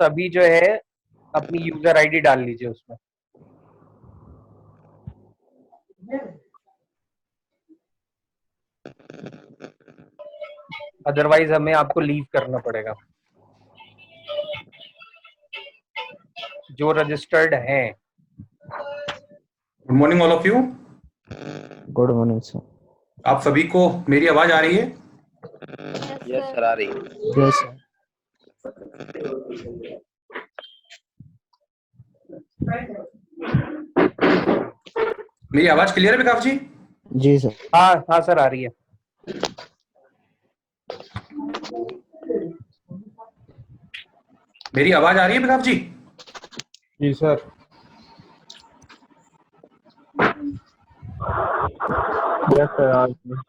सभी जो है अपनी यूजर आईडी डाल लीजिए उसमें। अदरवाइज हमें आपको लीव करना पड़ेगा, जो रजिस्टर्ड हैं। Good morning all of you. Good morning sir. आप सभी को मेरी आवाज आ रही है? यस सर, आ रही है। Yes sir. मेरी आवाज क्लियर है विकास जी? जी सर। हाँ हाँ सर, आ रही है। मेरी आवाज आ रही है विकास जी? जी सर। यस सर, आ रही है।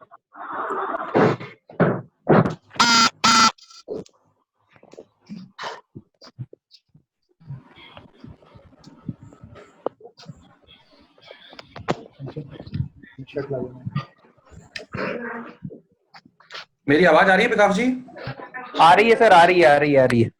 मेरी आवाज आ रही है विकास जी? आ रही है सर, आ रही है, आ रही है, आ रही है।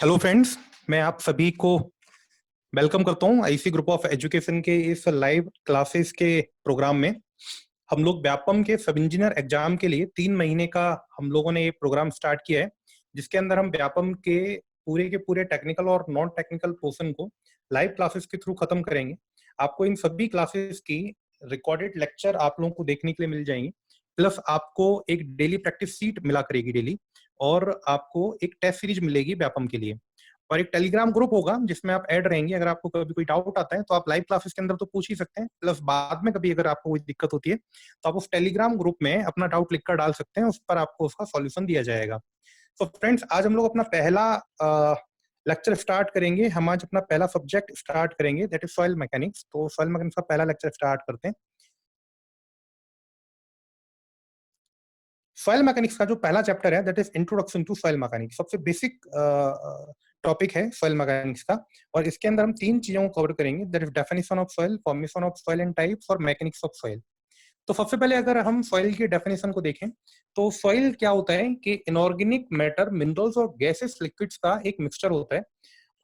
हेलो फ्रेंड्स, मैं आप सभी को वेलकम करता हूं आईसी ग्रुप ऑफ एजुकेशन के इस लाइव क्लासेस के प्रोग्राम में। हम लोग व्यापम के सब इंजीनियर एग्जाम के लिए 3 महीने का हम लोगों ने ये प्रोग्राम स्टार्ट किया है, जिसके अंदर हम व्यापम के पूरे टेक्निकल और नॉन टेक्निकल पोर्शन को लाइव क्लासेस के थ्रू खत्म करेंगे। आपको इन सभी क्लासेस की रिकॉर्डेड लेक्चर आप लोगों को देखने के लिए मिल जाएंगी, प्लस आपको एक डेली प्रैक्टिस सीट मिला करेगी डेली, और आपको एक टेस्ट सीरीज मिलेगी व्यापम के लिए, और एक टेलीग्राम ग्रुप होगा जिसमें आप ऐड रहेंगे। अगर आपको कभी कोई डाउट आता है तो आप लाइव क्लासेस के अंदर तो पूछ ही सकते हैं, प्लस बाद में कभी अगर आपको कोई दिक्कत होती है तो आप उस टेलीग्राम ग्रुप में अपना डाउट लिखकर डाल सकते हैं, उस पर आपको उसका सॉल्यूशन दिया जाएगा। तो फ्रेंड्स, आज हम लोग अपना पहला लेक्चर स्टार्ट करेंगे। हम आज अपना पहला सब्जेक्ट स्टार्ट करेंगे, दैट इज सॉइल मैकेनिक्स। तो सॉइल मैकेनिक्स का पहला लेक्चर स्टार्ट करते हैं। सॉइल मैकेनिक्स का जो पहला चैप्टर है that is introduction to soil mechanics. सबसे बेसिक टॉपिक है सॉइल मैकेनिक्स का, और इसके अंदर हम 3 चीजों को कवर करेंगे, that is definition of soil, formation of soil and types, और मैकेनिक्स ऑफ सॉइल। तो सबसे पहले अगर हम सॉइल की डेफिनेशन को देखें तो सॉइल क्या होता है कि इनऑर्गेनिक मैटर, मिनरल्स और गैसेस, लिक्विड्स का एक मिक्सचर होता है,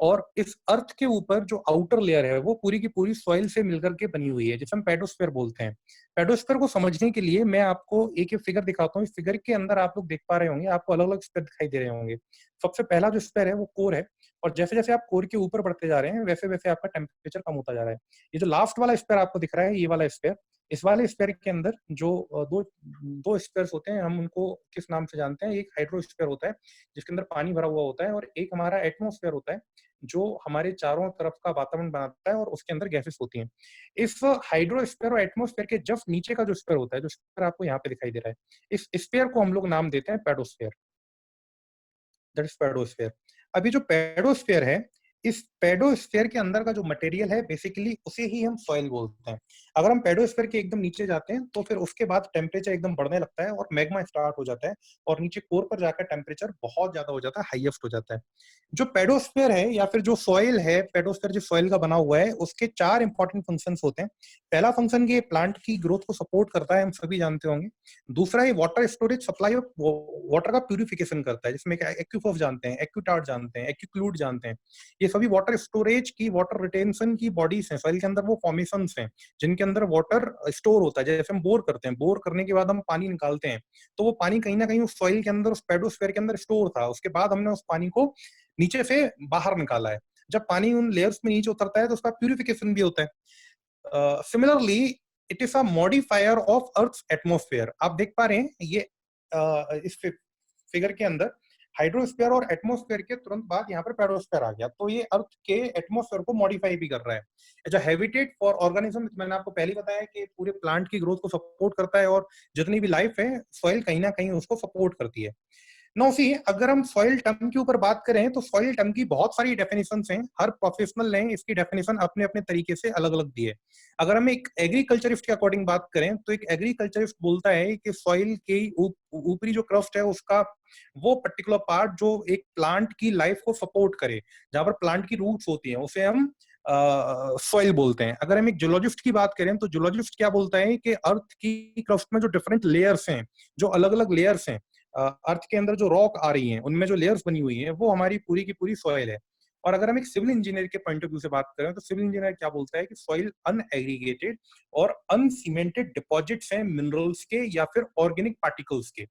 और इस अर्थ के ऊपर जो आउटर लेयर है वो पूरी की पूरी सॉइल से मिलकर के बनी हुई है, जिसे हम पेडोस्फीयर बोलते हैं। पेडोस्फीयर को समझने के लिए मैं आपको एक एक फिगर दिखाता हूँ। इस फिगर के अंदर आप लोग देख पा रहे होंगे, आपको अलग अलग स्फीयर दिखाई दे रहे होंगे। सबसे पहला जो स्फीयर है वो कोर है, और जैसे जैसे आप कोर के ऊपर बढ़ते जा रहे हैं वैसे वैसे आपका टेम्परेचर कम होता जा रहा है। ये जो लास्ट वाला स्फीयर आपको दिख रहा है, ये वाला स्फीयर, इस वाले स्फीयर के अंदर जो दो दो स्फीयर्स होते हैं, हम उनको किस नाम से जानते हैं? एक हाइड्रोस्फीयर होता है जिसके अंदर पानी भरा हुआ होता है, और एक हमारा एटमॉस्फेयर होता है जो हमारे चारों तरफ का वातावरण बनाता है और उसके अंदर गैसेस होती हैं। इस हाइड्रोस्फीयर और एटमॉस्फेयर के जस्ट नीचे का जो स्फीयर होता है, जो स्फीयर आपको यहाँ पे दिखाई दे रहा है, इस स्फीयर को हम लोग नाम देते हैं पेडोस्फीयर, दैट इज पेडोस्फीयर। अभी जो पेडोस्फीयर है, इस पेडोस्फीयर के अंदर का जो मटेरियल है बेसिकली उसे ही हम सॉइल बोलते हैं। अगर हम पेडोस्फीयर के एकदम नीचे जाते हैं तो फिर उसके बाद टेम्परेचर एकदम बढ़ने लगता है और मैग्मा स्टार्ट हो जाता है, और नीचे कोर पर जाकर टेम्परेचर बहुत ज्यादा हो जाता है, हाईएस्ट हो जाता है। जो पेडोस्फीयर है या फिर जो सॉइल है, पेडोस्फीयर जो सॉइल का बना हुआ है, उसके 4 इंपॉर्टेंट फंक्शंस होते हैं। पहला फंक्शन ये प्लांट की ग्रोथ को सपोर्ट करता है, हम सभी जानते होंगे। दूसरा ये water storage, supply of water का प्यूरिफिकेशन करता है, जिसमें एक्यूफॉफ जानते हैं, एक्यूटार्ड जानते हैं, एक्यूक्लूड जानते हैं। ये सभी वाटर स्टोरेज की, वाटर रिटेंशन की बॉडीज हैं सॉइल के अंदर, वो फॉर्मेशंस हैं जिनके अंदर वाटर स्टोर होता है। जैसे हम बोर करते हैं, बोर करने के बाद हम पानी निकालते हैं, तो वो पानी कहीं ना कहीं उस सॉइल के अंदर, उस पेडोस्फीयर के अंदर स्टोर था। उसके बाद हमने उस पानी को नीचे से बाहर निकाला है। जब पानी उन लेयर्स में नीचे उतरता है तो उसका प्यूरिफिकेशन भी होता है। Similarly it is a modifier of earth atmosphere. आप देख पा रहे हैं ये इस फिगर के अंदर हाइड्रोस्फीयर और एटमोस्फेयर के तुरंत बाद यहाँ पर पेडोस्फीयर आ गया, तो ये अर्थ के एटमोस्फेयर को मॉडिफाई भी कर रहा है as a habitat for organism. मैंने आपको पहले बताया कि पूरे प्लांट की ग्रोथ को सपोर्ट करता है, और जितनी भी लाइफ है सॉइल कहीं ना कहीं उसको सपोर्ट करती है। नो सी, अगर हम सॉइल टर्म के ऊपर बात करें तो सॉइल टर्म की बहुत सारी डेफिनेशंस हैं, हर प्रोफेशनल ने इसकी डेफिनेशन अपने अपने तरीके से अलग अलग दी है। अगर हम एक एग्रीकल्चरिस्ट के अकॉर्डिंग बात करें तो एक एग्रीकल्चरिस्ट बोलता है कि सॉइल के ऊपरी जो क्रस्ट है उसका वो पर्टिकुलर पार्ट जो एक प्लांट की लाइफ को सपोर्ट करे, जहां पर प्लांट की रूट्स होती हैं, उसे हम सॉइल बोलते हैं। अगर हम एक जियोलॉजिस्ट की बात करें तो जियोलॉजिस्ट क्या बोलता है कि अर्थ की क्रस्ट में जो डिफरेंट लेयर्स हैं, जो अलग अलग लेयर्स हैं, अर्थ के अंदर जो रॉक आ रही हैं उनमें जो लेयर्स बनी हुई हैं वो हमारी पूरी की पूरी सॉइल है। और अगर हम एक सिविल इंजीनियर के पॉइंट ऑफ व्यू से बात करें तो सिविल इंजीनियर क्या बोलता है कि सॉइल अनएग्रीगेटेड और अनसीमेंटेड डिपॉजिट्स हैं मिनरल्स के या फिर ऑर्गेनिक पार्टिकल्स के।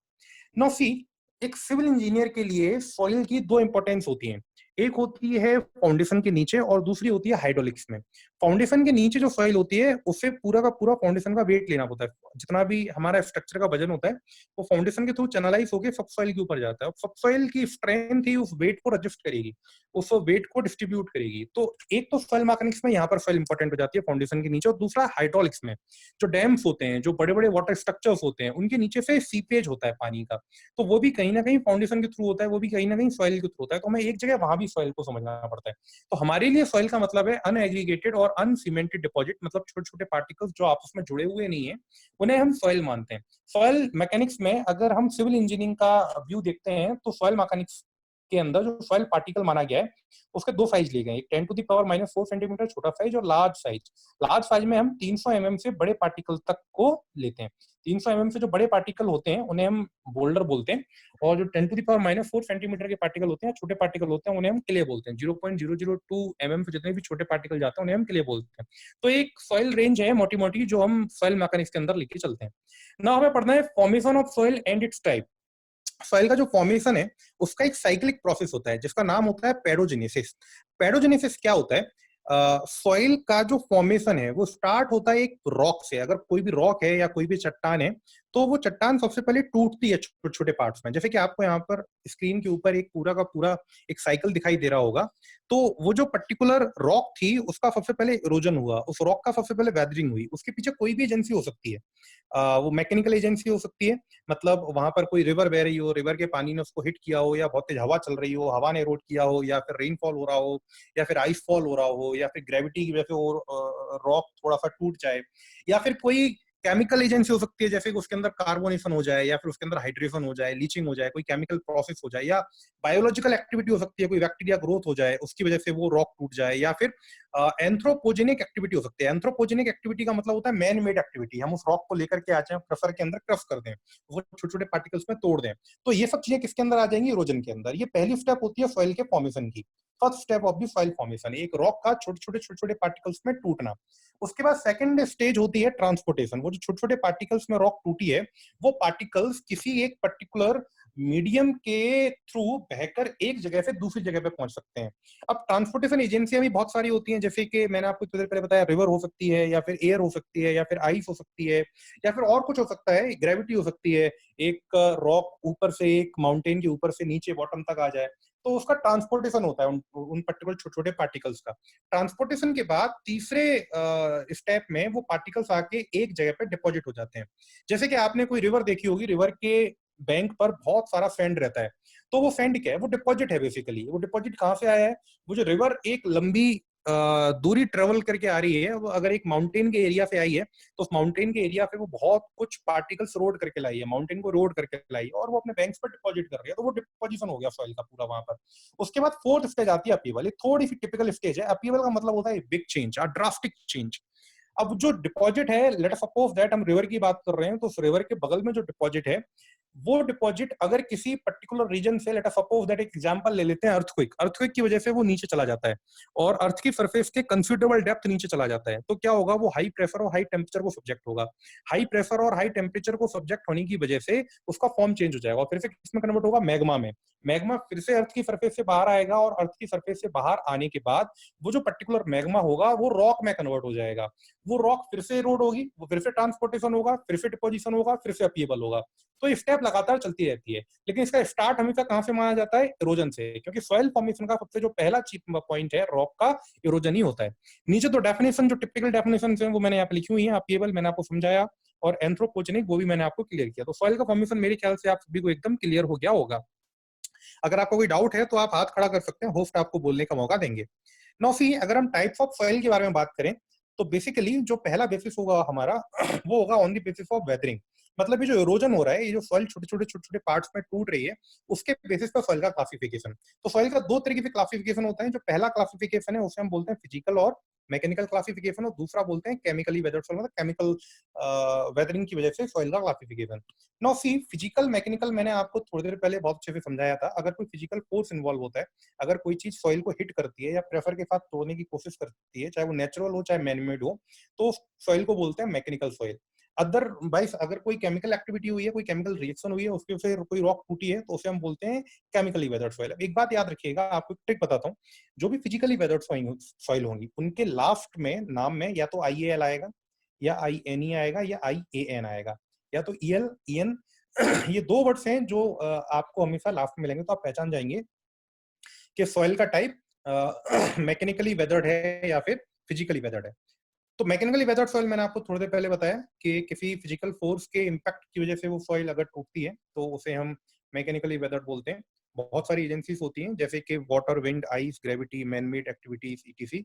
नो सी, एक सिविल इंजीनियर के लिए सॉइल की दो इंपॉर्टेंस होती हैं, एक होती है फाउंडेशन के नीचे और दूसरी होती है हाइड्रोलिक्स में। फाउंडेशन के नीचे जो सॉइल होती है उससे पूरा का पूरा फाउंडेशन का वेट लेना होता है, जितना भी हमारा स्ट्रक्चर का वजन होता है वो फाउंडेशन के थ्रू चैनलाइज होकर सब सॉइल के ऊपर जाता है। सब सॉइल की स्ट्रेंथ ही उस वेट को एडजस्ट करेगी, उस वेट को डिस्ट्रीब्यूट करेगी। तो एक तो सॉइल मैकेनिक्स में यहाँ पर सॉइल इंपॉर्टेंट हो जाती है फाउंडेशन के नीचे, और दूसरा हाइड्रोलिक्स में जो डैम्स होते हैं, जो बड़े बड़े वाटर स्ट्रक्चर्स होते हैं, उनके नीचे से सीपेज होता है पानी का, तो वो भी कहीं ना कहीं फाउंडेशन के थ्रू होता है, वो भी कहीं ना कहीं सॉइल के थ्रू होता है। तो हमें एक जगह वहां भी सॉइल को समझना पड़ता है। तो हमारे लिए सॉइल का मतलब है अनएग्रीगेटेड और अनसीमेंटेड डिपॉजिट, मतलब छोटे छोटे पार्टिकल्स जो आपस में जुड़े हुए नहीं है, उन्हें हम सॉइल मानते हैं। सॉइल मैकेनिक्स में अगर हम सिविल इंजीनियरिंग का व्यू देखते हैं तो सॉइल मैकेनिक्स के अंदर जो सॉइल पार्टिकल माना गया है उसके दो साइज लिए गए, एक 10⁻⁻⁴ सेंटीमीटर छोटा साइज और लार्ज साइज। लार्ज साइज में हम 300 mm से बड़े पार्टिकल तक को लेते हैं। 300 mm से जो बड़े पार्टिकल होते हैं उन्हें हम बोल्डर बोलते हैं, और जो 10⁻⁴ सेंटीमीटर के पार्टिकल होते हैं, छोटे पार्टिकल होते हैं, उन्हें हम क्ले बोलते हैं। 0.002 mm से जितने भी छोटे पार्टिकल जाते हैं उन्हें हम क्ले बोलते हैं। तो एक सॉइल रेंज है मोटी मोटी जो हम सॉइल मैकेनिक्स के अंदर लेके चलते हैं। ना हमें पढ़ना है formation of soil and it's type. Soil का जो फॉर्मेशन है उसका एक साइक्लिक प्रोसेस होता है जिसका नाम होता है पेडोजेनेसिस। पेडोजेनेसिस क्या होता है? सॉइल का जो फॉर्मेशन है वो स्टार्ट होता है एक रॉक से। अगर कोई भी रॉक है या कोई भी चट्टान है तो वो चट्टान सबसे पहले टूटती है छोटे छोटे पार्ट्स में। जैसे कि आपको यहाँ पर स्क्रीन के ऊपर एक पूरा का पूरा एक साइकिल दिखाई दे रहा होगा, तो वो जो पर्टिकुलर रॉक थी उसका सबसे पहले इरोजन हुआ, उस रॉक का सबसे पहले वेदरिंग हुई। उसके पीछे कोई भी एजेंसी हो सकती है, वो मैकेनिकल एजेंसी हो सकती है, मतलब वहां पर कोई रिवर बह रही हो, रिवर के पानी ने उसको हिट किया हो, या बहुत तेज हवा चल रही हो, हवा ने रोड किया हो, या फिर रेनफॉल हो रहा हो, या फिर आइस फॉल हो रहा हो, या फिर ग्रेविटी की वजह से वो रॉक थोड़ा सा टूट जाए, या फिर कोई केमिकल एजेंसी हो सकती है जैसे कि उसके अंदर कार्बोनेशन हो जाए, या फिर उसके अंदर हाइड्रेशन हो जाए, लीचिंग हो जाए, कोई केमिकल प्रोसेस हो जाए, या बायोलॉजिकल एक्टिविटी हो सकती है, कोई बैक्टीरिया ग्रोथ हो जाए उसकी वजह से वो रॉक टूट जाए, या फिर एंथ्रोपोजेनिक एक्टिविटी हो सकती है। एंथ्रोपोजेनिक एक्टिविटी का मतलब होता है मैन मेड एक्टिविटी, हम उस रॉक को लेकर के आ जाए, क्रशर के अंदर क्रश कर दें, वो छोटे छोटे पार्टिकल्स में तोड़ दें। तो ये सब चीजें किसके अंदर आ जाएंगी? इरोजन के अंदर। ये पहली स्टेप होती है सॉइल के फॉर्मेशन की, first step of the soil formation, एक रॉक का छोटे छोटे पार्टिकल्स में टूटना। उसके बाद सेकंड स्टेज होती है ट्रांसपोर्टेशन। वो जो छोटे छोटे पार्टिकल्स में रॉक टूटी है वो पार्टिकल्स किसी एक पर्टिकुलर मीडियम के थ्रू बहकर एक जगह से दूसरी जगह पे पहुंच सकते हैं। अब ट्रांसपोर्टेशन एजेंसियां भी बहुत सारी होती हैं, जैसे कि मैंने आपको थोड़ी देर पहले बताया, रिवर हो सकती है, या फिर एयर हो सकती है, या फिर आइस हो सकती है, या फिर और कुछ हो सकता है, ग्रेविटी हो सकती है, एक रॉक ऊपर से, एक माउंटेन के ऊपर से नीचे बॉटम तक आ जाए, तो उसका ट्रांसपोर्टेशन होता है उन पर्टिकुलर छोटे छोटे पार्टिकल्स का। ट्रांसपोर्टेशन के बाद तीसरे स्टेप में वो पार्टिकल्स आके एक जगह पे डिपॉजिट हो जाते हैं। जैसे कि आपने कोई रिवर देखी होगी, रिवर के बैंक पर बहुत सारा सैंड रहता है, तो वो सैंड क्या है? वो डिपॉजिट है बेसिकली। वो डिपॉजिट कहाँ से आया है? वो जो रिवर एक लंबी दूरी ट्रेवल करके आ रही है, वो अगर एक माउंटेन के एरिया से आई है तो उस माउंटेन के एरिया पे वो बहुत कुछ पार्टिकल्स रोड करके लाई है, माउंटेन को रोड करके लाई है, और वो अपने बैंक्स पर डिपॉजिट कर रही है, तो वो डिपोजिशन हो गया सॉइल का पूरा वहां पर। उसके बाद फोर्थ स्टेज आती है अपीवल। एक थोड़ी सी टिपिकल स्टेज है। अपीवल का मतलब होता है बिग चेंज, ड्रास्टिक चेंज। अब जो डिपॉजिट है, लेट अस सपोज दैट हम रिवर की बात कर रहे हैं, तो उस रिवर के बगल में जो डिपॉजिट है, वो डिपॉजिट अगर किसी पर्टिकुलर रीजन से, लेट अस सपोज दैट, एक एग्जांपल ले लेते हैं, अर्थक्वेक की वजह से वो नीचे चला जाता है और अर्थ की सरफेस के कंसिडरेबल डेप्थ नीचे चला जाता है, तो क्या होगा? वो हाई प्रेशर और हाई टेम्परेचर को सब्जेक्ट होगा। हाई प्रेशर और हाई टेम्परेचर को सब्जेक्ट होने की वजह से उसका फॉर्म चेंज हो जाएगा और फिर से किसमें कन्वर्ट होगा? मैग्मा में। मैग्मा फिर से अर्थ की सरफेस से बाहर आएगा और अर्थ की सरफेस से बाहर आने के बाद वो जो पर्टिकुलर मैग्मा होगा वो रॉक में कन्वर्ट हो जाएगा। वो रॉक फिर से रोड होगी, वो फिर से ट्रांसपोर्टेशन होगा, फिर से डिपोजिशन होगा, फिर से अपीवल होगा। तो ये स्टेप लगातार चलती रहती है, लेकिन इसका स्टार्ट हमेशा कहां से माना जाता है? इरोजन से, क्योंकि सॉइल फॉर्मेशन का सबसे जो पहला चीप पॉइंट है रॉक का, इरोजन ही होता है। नीचे तो डेफिनेशन, जो टिपिकल डेफिनेशन है वो मैंने यहाँ पे लिखी हुई है। अपीवल मैंने आपको समझाया, और एंथ्रोपोजेनिक वो भी मैंने आपको क्लियर किया। तो सॉइल का फॉर्मेशन मेरे ख्याल से आप सभी को एकदम क्लियर हो गया होगा। अगर आपको कोई डाउट है तो आप हाथ खड़ा कर सकते हैं, होस्ट आपको बोलने का मौका देंगे। नाउ सी, अगर हम टाइप्स ऑफ सॉइल के बारे में बात करें तो बेसिकली जो पहला बेसिस होगा हमारा वो होगा on the basis of weathering. मतलब ये जो इरोजन हो रहा है, ये जो सॉइल छोटे छोटे पार्ट्स में टूट रही है, उसके बेसिस पर सॉइल का क्लासिफिकेशन। तो सॉइल का दो तरीके से क्लासिफिकेशन होता है। जो पहला क्लासिफिकेशन है उसे हम बोलते हैं फिजिकल और मैकेनिकल क्लासिफिकेशन, और दूसरा बोलते हैं केमिकली वेदर्ड सॉइल, मतलब केमिकल वेदरिंग की वजह से सॉइल का classification. Now see, physical mechanical मैंने आपको थोड़ी देर पहले बहुत अच्छे से समझाया था। अगर कोई फिजिकल फोर्स इन्वॉल्व होता है, अगर कोई चीज सॉइल को हिट करती है या प्रेशर के साथ तोड़ने की कोशिश करती है, चाहे वो नेचुरल हो चाहे मैनमेड हो, तो सॉइल को बोलते हैं मैकेनिकल सॉइल। अदरवाइज अगर कोई केमिकल एक्टिविटी हुई है, कोई केमिकल रिएक्शन हुई है, उसके से कोई रॉक टूटी है, तो उसे हम बोलते हैं केमिकली वेदर्ड सॉइल। एक बात याद रखिएगा, आपको ट्रिक बताता हूँ। जो भी फिजिकली वेदर्ड सॉइल होंगी, उनके लास्ट में नाम में या तो IAL आएगा, या INE आएगा, या IAN आएगा, या तो EL EN ये दो वर्ड्स हैं जो आपको हमेशा लास्ट में मिलेंगे। तो आप पहचान जाएंगे कि सॉइल का टाइप मैकेनिकली वेदर्ड है या फिर फिजिकली वेदर्ड है। तो मैकेनिकली वेदर्ड सॉइल मैंने आपको थोड़ी देर पहले बताया कि किसी फिजिकल फोर्स के इम्पैक्ट की वजह से वो सॉइल अगर टूटती है तो उसे हम मैकेनिकली वेदर्ड बोलते हैं। बहुत सारी एजेंसीज होती हैं जैसे कि water, wind, ice, gravity, manmade activities, ETC।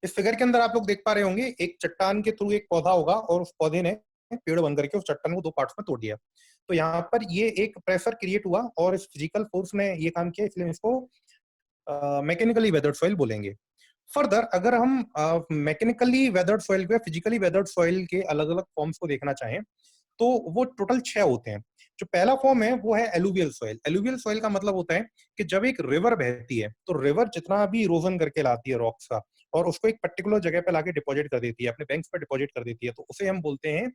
इस फिगर के अंदर आप लोग देख पा रहे होंगे, एक चट्टान के थ्रू एक पौधा होगा और उस पौधे ने पेड़ बन करके उस चट्टान को दो पार्ट्स में तोड़ दिया। तो यहाँ पर ये एक प्रेशर क्रिएट हुआ और इस फिजिकल फोर्स ने ये काम किया, इसलिए इसको मैकेनिकली वेदर्ड सॉइल बोलेंगे। फर्दर अगर हम मैकेनिकली वेदर्ड सॉइल को या फिजिकली वेदर्ड सॉइल के अलग अलग फॉर्म्स को देखना चाहें तो वो टोटल 6 होते हैं। जो पहला फॉर्म है वो है एलुवियल सॉइल। एलुवियल सॉइल का मतलब होता है कि जब एक रिवर बहती है तो रिवर जितना भी इरोजन करके लाती है रॉक्स का और उसको एक पर्टिकुलर जगह पे लाके डिपॉजिट कर देती है, अपने बैंक्स पे डिपॉजिट कर देती है, तो उसे हम बोलते हैं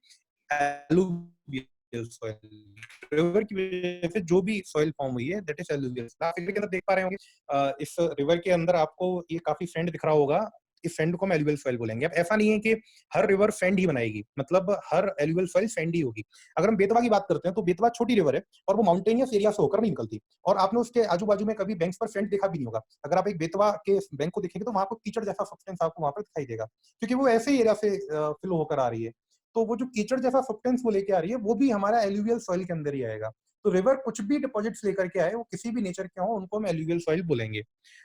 एलुवियल सॉइल। रिवर की वजह से जो भी सॉइल फॉर्म हुई है दैट इज एलुवियल। आप फिगर के अंदर देख पा रहे होंगे, इस रिवर के अंदर आपको ये काफी सैंड दिख रहा होगा। इस सैंड को हम एलुवियल सॉइल बोलेंगे। अब ऐसा नहीं है कि हर रिवर सैंड ही बनाएगी, मतलब हर एलुवियल सॉइल सैंड ही होगी। अगर हम बेतवा की बात करते हैं तो बेतवा छोटी रिवर है और वो माउंटेनियस एरिया से होकर नहीं निकलती, और आपने उसके आजू बाजू में कभी बैंक्स पर सैंड देखा भी नहीं होगा। अगर आप एक बेतवा के बैंक को देखेंगे तो वहां पर कीचड़ जैसा सब्सटेंस आपको वहां पर दिखाई देगा, क्योंकि वो ऐसे ही एरिया से फ्लो होकर आ रही है। तो वो जो कीचड़ जैसा सब्सटेंस वो लेके आ रही है वो भी हमारा एलुवियल सॉइल के अंदर ही आएगा। तो रिवर कुछ भी डिपॉजिट्स लेकर के आए, वो किसी भी नेचर के हो, उनको हम एलुवियल सॉइल बोलेंगे।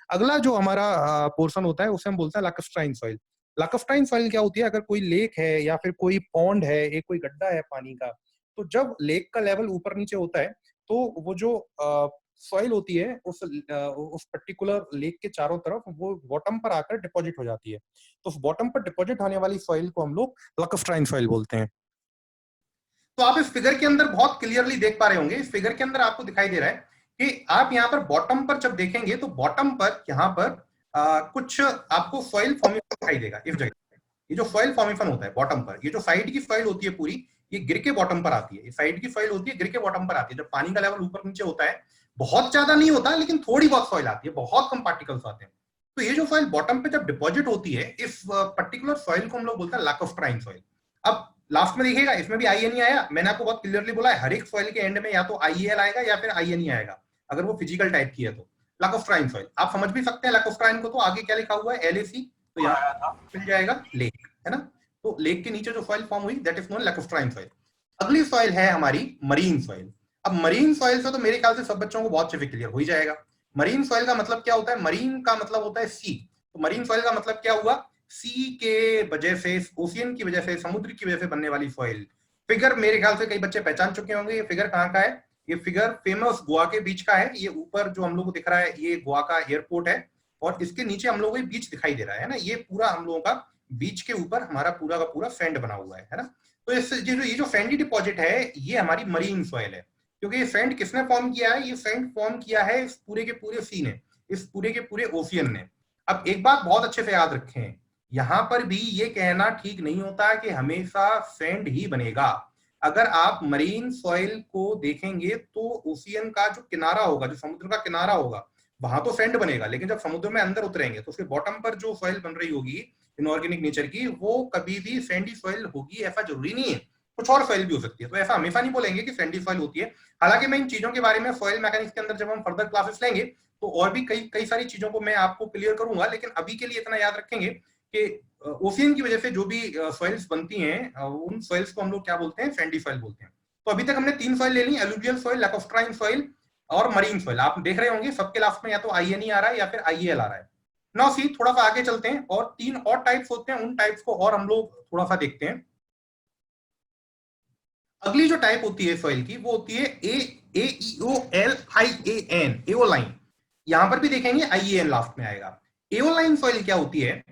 अगला जो हमारा पोर्शन होता है उसे हम बोलते हैं लाकस्ट्राइन सॉइल। लाकस्ट्राइन सॉइल क्या होती है? अगर कोई लेक है या फिर कोई पॉन्ड है, एक कोई गड्ढा है पानी का, तो जब लेक का लेवल ऊपर नीचे होता है तो वो जो सॉइल होती है उस पर्टिकुलर लेक के चारों तरफ वो बॉटम पर आकर डिपॉजिट हो जाती है। तो उस बॉटम पर डिपॉजिट होने वाली सॉइल को हम लोग लाकस्ट्राइन सॉइल बोलते हैं। तो आप इस फिगर के अंदर बहुत क्लियरली देख पा रहे होंगे, इस फिगर के अंदर आपको दिखाई दे रहा है कि आप यहाँ पर बॉटम पर जब देखेंगे तो बॉटम पर यहाँ पर कुछ आपको सॉइल फॉर्मेशन दिखाई देगा। इस जगह ये जो सॉइल फॉर्मेशन होता है बॉटम पर, ये जो साइड की सॉइल होती है पूरी, ये गिर के बॉटम पर आती है। ये साइड की सॉइल होती है, गिर के बॉटम पर आती है। जब पानी का लेवल ऊपर नीचे होता है, बहुत ज्यादा नहीं होता लेकिन थोड़ी बहुत सॉइल आती है, बहुत कम पार्टिकल्स आते हैं। तो ये जो सॉइल बॉटम पे जब डिपॉजिट होती है, इस पर्टिकुलर सॉइल को हम लोग बोलते हैं लाकोस्ट्राइन सॉइल। अब लास्ट में देखिएगा, इसमें भी INE आया। मैंने आपको बहुत क्लियरली बोला है, हर एक सॉइल के एंड में या तो IAL आएगा या फिर INE आएगा, अगर वो फिजिकल टाइप की है तो। लाकोस्ट्राइन सॉइल आप समझ भी सकते हैं। लाकोस्ट्राइन को तो आगे क्या लिखा हुआ है, LAC, तो यहाँ मिल जाएगा लेक, है ना। तो लेक के नीचे जो सॉइल फॉर्म हुई दैट इज नोन लाकोस्ट्राइन सॉइल। अगली सॉइल है हमारी मरीन सॉइल। अब मरीन सॉइल से तो मेरे ख्याल से सब बच्चों को बहुत अच्छे से क्लियर हो ही जाएगा। मरीन सॉइल का मतलब क्या होता है? मरीन का मतलब होता है सी। तो मरीन सॉइल का मतलब क्या हुआ? सी के वजह से, ओशियन की वजह से, समुद्र की वजह से बनने वाली सॉइल। फिगर मेरे ख्याल से कई बच्चे पहचान चुके होंगे। ये फिगर कहाँ का है? ये फिगर फेमस गोवा के बीच का है। ये ऊपर जो हम लोग को दिख रहा है ये गोवा का एयरपोर्ट है और इसके नीचे हम लोगों को बीच दिखाई दे रहा है ना। ये पूरा हम लोगों का बीच के ऊपर हमारा पूरा का पूरा सैंड बना हुआ है ना। तो ये जो सैंडी डिपॉजिट है ये हमारी मरीन सॉइल है, क्योंकि ये सैंड किसने फॉर्म किया है? ये सैंड फॉर्म किया है इस पूरे के पूरे सी ने, इस पूरे के पूरे ओशियन ने। अब एक बात बहुत अच्छे से याद रखें, यहां पर भी ये कहना ठीक नहीं होता कि हमेशा सैंड ही बनेगा। अगर आप मरीन सॉइल को देखेंगे तो ओशियन का जो किनारा होगा, जो समुद्र का किनारा होगा, वहां तो सैंड बनेगा, लेकिन जब समुद्र में अंदर उतरेंगे तो उसके बॉटम पर जो सॉइल बन रही होगी इनऑर्गेनिक नेचर की, वो कभी भी सैंडी सॉइल होगी ऐसा जरूरी नहीं है, कुछ और सॉइल भी हो सकती है। तो ऐसा हमेशा नहीं बोलेंगे कि सैंडी सॉइल होती है। हालांकि मैं इन चीजों के बारे में सॉइल मैकेनिक्स के अंदर जब हम फर्दर क्लासेस लेंगे तो और भी कई सारी चीजों को मैं आपको क्लियर करूंगा, लेकिन अभी के लिए इतना याद रखेंगे कि ओशियन की वजह से जो भी सॉइल्स बनती हैं उन सॉइल्स को हम लोग क्या बोलते हैं? सैंडी सॉइल बोलते हैं। तो अभी तक हमने 3 सॉइल ले ली, एलुवियल सॉइल, लाकोस्ट्राइन सॉइल और मरीन सॉइल। आप देख रहे होंगे सबके लास्ट में या तो INE आ रहा है या फिर IEL आ रहा है। नाउ सी थोड़ा सा आगे चलते हैं और 3 और टाइप्स होते हैं, उन टाइप्स को और हम लोग थोड़ा सा देखते हैं। अगली जो टाइप होती है सॉइल की वो होती है AEOLIAN, एओलाइन। यहां पर भी देखेंगे IAN लास्ट में आएगा। एओलाइन सॉइल क्या होती है?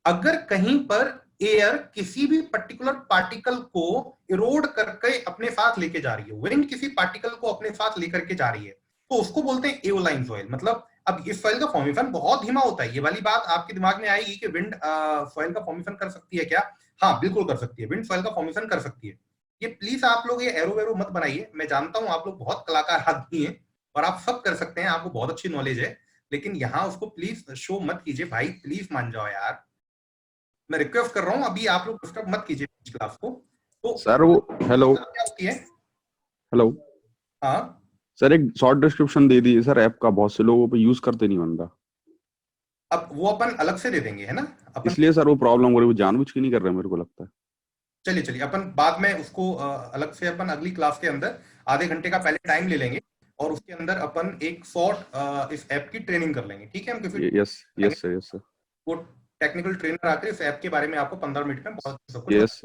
अगर कहीं पर एयर किसी भी पर्टिकुलर पार्टिकल को इरोड करके अपने साथ लेके जा रही है, विंड किसी पार्टिकल को अपने साथ लेकर के जा रही है, तो उसको बोलते हैं एओलाइन सॉइल। मतलब अब इस सॉइल का फॉर्मेशन बहुत धीमा होता है। ये वाली बात आपके दिमाग में आएगी कि विंड सॉइल का फॉर्मेशन कर सकती है क्या? हाँ बिल्कुल कर सकती है, विंड सॉइल का फॉर्मेशन कर सकती है। ये प्लीज आप लोग ये एरो वेरो मत बनाइए। मैं जानता हूं आप लोग बहुत कलाकार आदमी हैं और आप सब कर सकते हैं, आपको बहुत अच्छी नॉलेज है, लेकिन यहाँ उसको प्लीज शो मत कीजिए भाई, प्लीज मान जाओ यार, मैं रिक्वेस्ट कर रहा हूँ। अभी आप लोग डिस्टर्ब मत कीजिए क्लास को। तो सर वो हेलो क्या होती है? हेलो हाँ सर, एक शॉर्ट डिस्क्रिप्शन दे दीजिए सर ऐप का, बहुत से लोगों पे यूज करते नहीं बन रहा, अब वो अपन अलग से दे देंगे, है ना? अपन इसलिए सर वो प्रॉब्लम हो रही है, वो जानबूझ के नहीं कर रहे मेरे को लगता है। चलिए चलिए अपन बाद में उसको अलग से अपन अगली क्लास के अंदर आधे घंटे का पहले टाइम ले लेंगे और उसके अंदर अपन एक शॉर्ट इस ऐप की ट्रेनिंग कर लेंगे, ठीक है? हम किसी yes yes sir, yes sir, वो टेक्निकल ट्रेनर आकर इस ऐप के बारे में आपको 15 मिनट में बहुत सब कुछ यस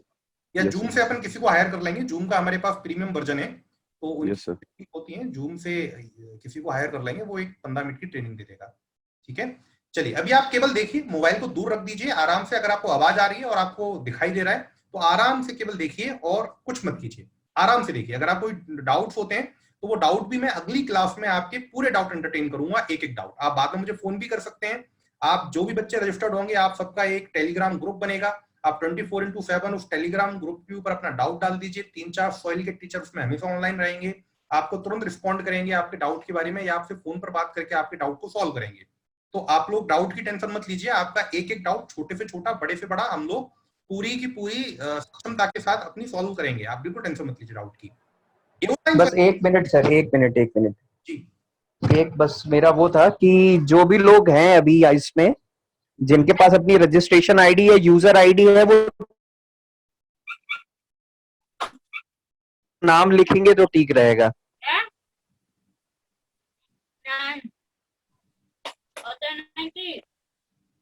या yes, जूम sir. से अपन किसी को हायर कर लेंगे। जूम का हमारे पास प्रीमियम वर्जन है, तो उनकी Yes, sir. होती है, जूम से किसी को हायर कर लेंगे, वो एक 15 मिनट की ट्रेनिंग दे देगा, ठीक है? चलिए अभी आप केवल देखिए, मोबाइल को दूर रख दीजिए आराम से। अगर आपको आवाज आ रही है और आपको दिखाई दे रहा है तो आराम से केवल देखिए और कुछ मत कीजिए, आराम से देखिए। अगर आपको डाउट्स होते हैं तो वो डाउट भी मैं अगली क्लास में आपके पूरे डाउट एंटरटेन करूंगा, एक एक डाउट। आप बाद में मुझे फोन भी कर सकते हैं। आप जो भी बच्चे रजिस्टर्ड होंगे, आप सबका एक टेलीग्राम ग्रुप बनेगा, आप 24/7 उस टेलीग्राम ग्रुप के ऊपर अपना डाउट डाल दीजिए। 3-4 सॉइल के टीचर उसमें हमेशा ऑनलाइन रहेंगे, आपको तुरंत रिस्पॉन्ड करेंगे आपके डाउट के बारे में, या आपसे फोन पर बात करके आपके डाउट को सॉल्व करेंगे। तो आप लोग डाउट की टेंशन मत लीजिए, आपका एक एक डाउट छोटे से छोटा बड़े से बड़ा हम लोग पूरी की पूरी सक्षमता के साथ अपनी सॉल्व करेंगे। आप बिल्कुल टेंशन मत लीजिए डाउट की। बस 1 मिनट सर, 1 मिनट जी, एक बस मेरा वो था कि जो भी लोग हैं अभी इसमें, जिनके पास अपनी रजिस्ट्रेशन आईडी है, यूजर आईडी है, वो नाम लिखेंगे तो ठीक रहेगा।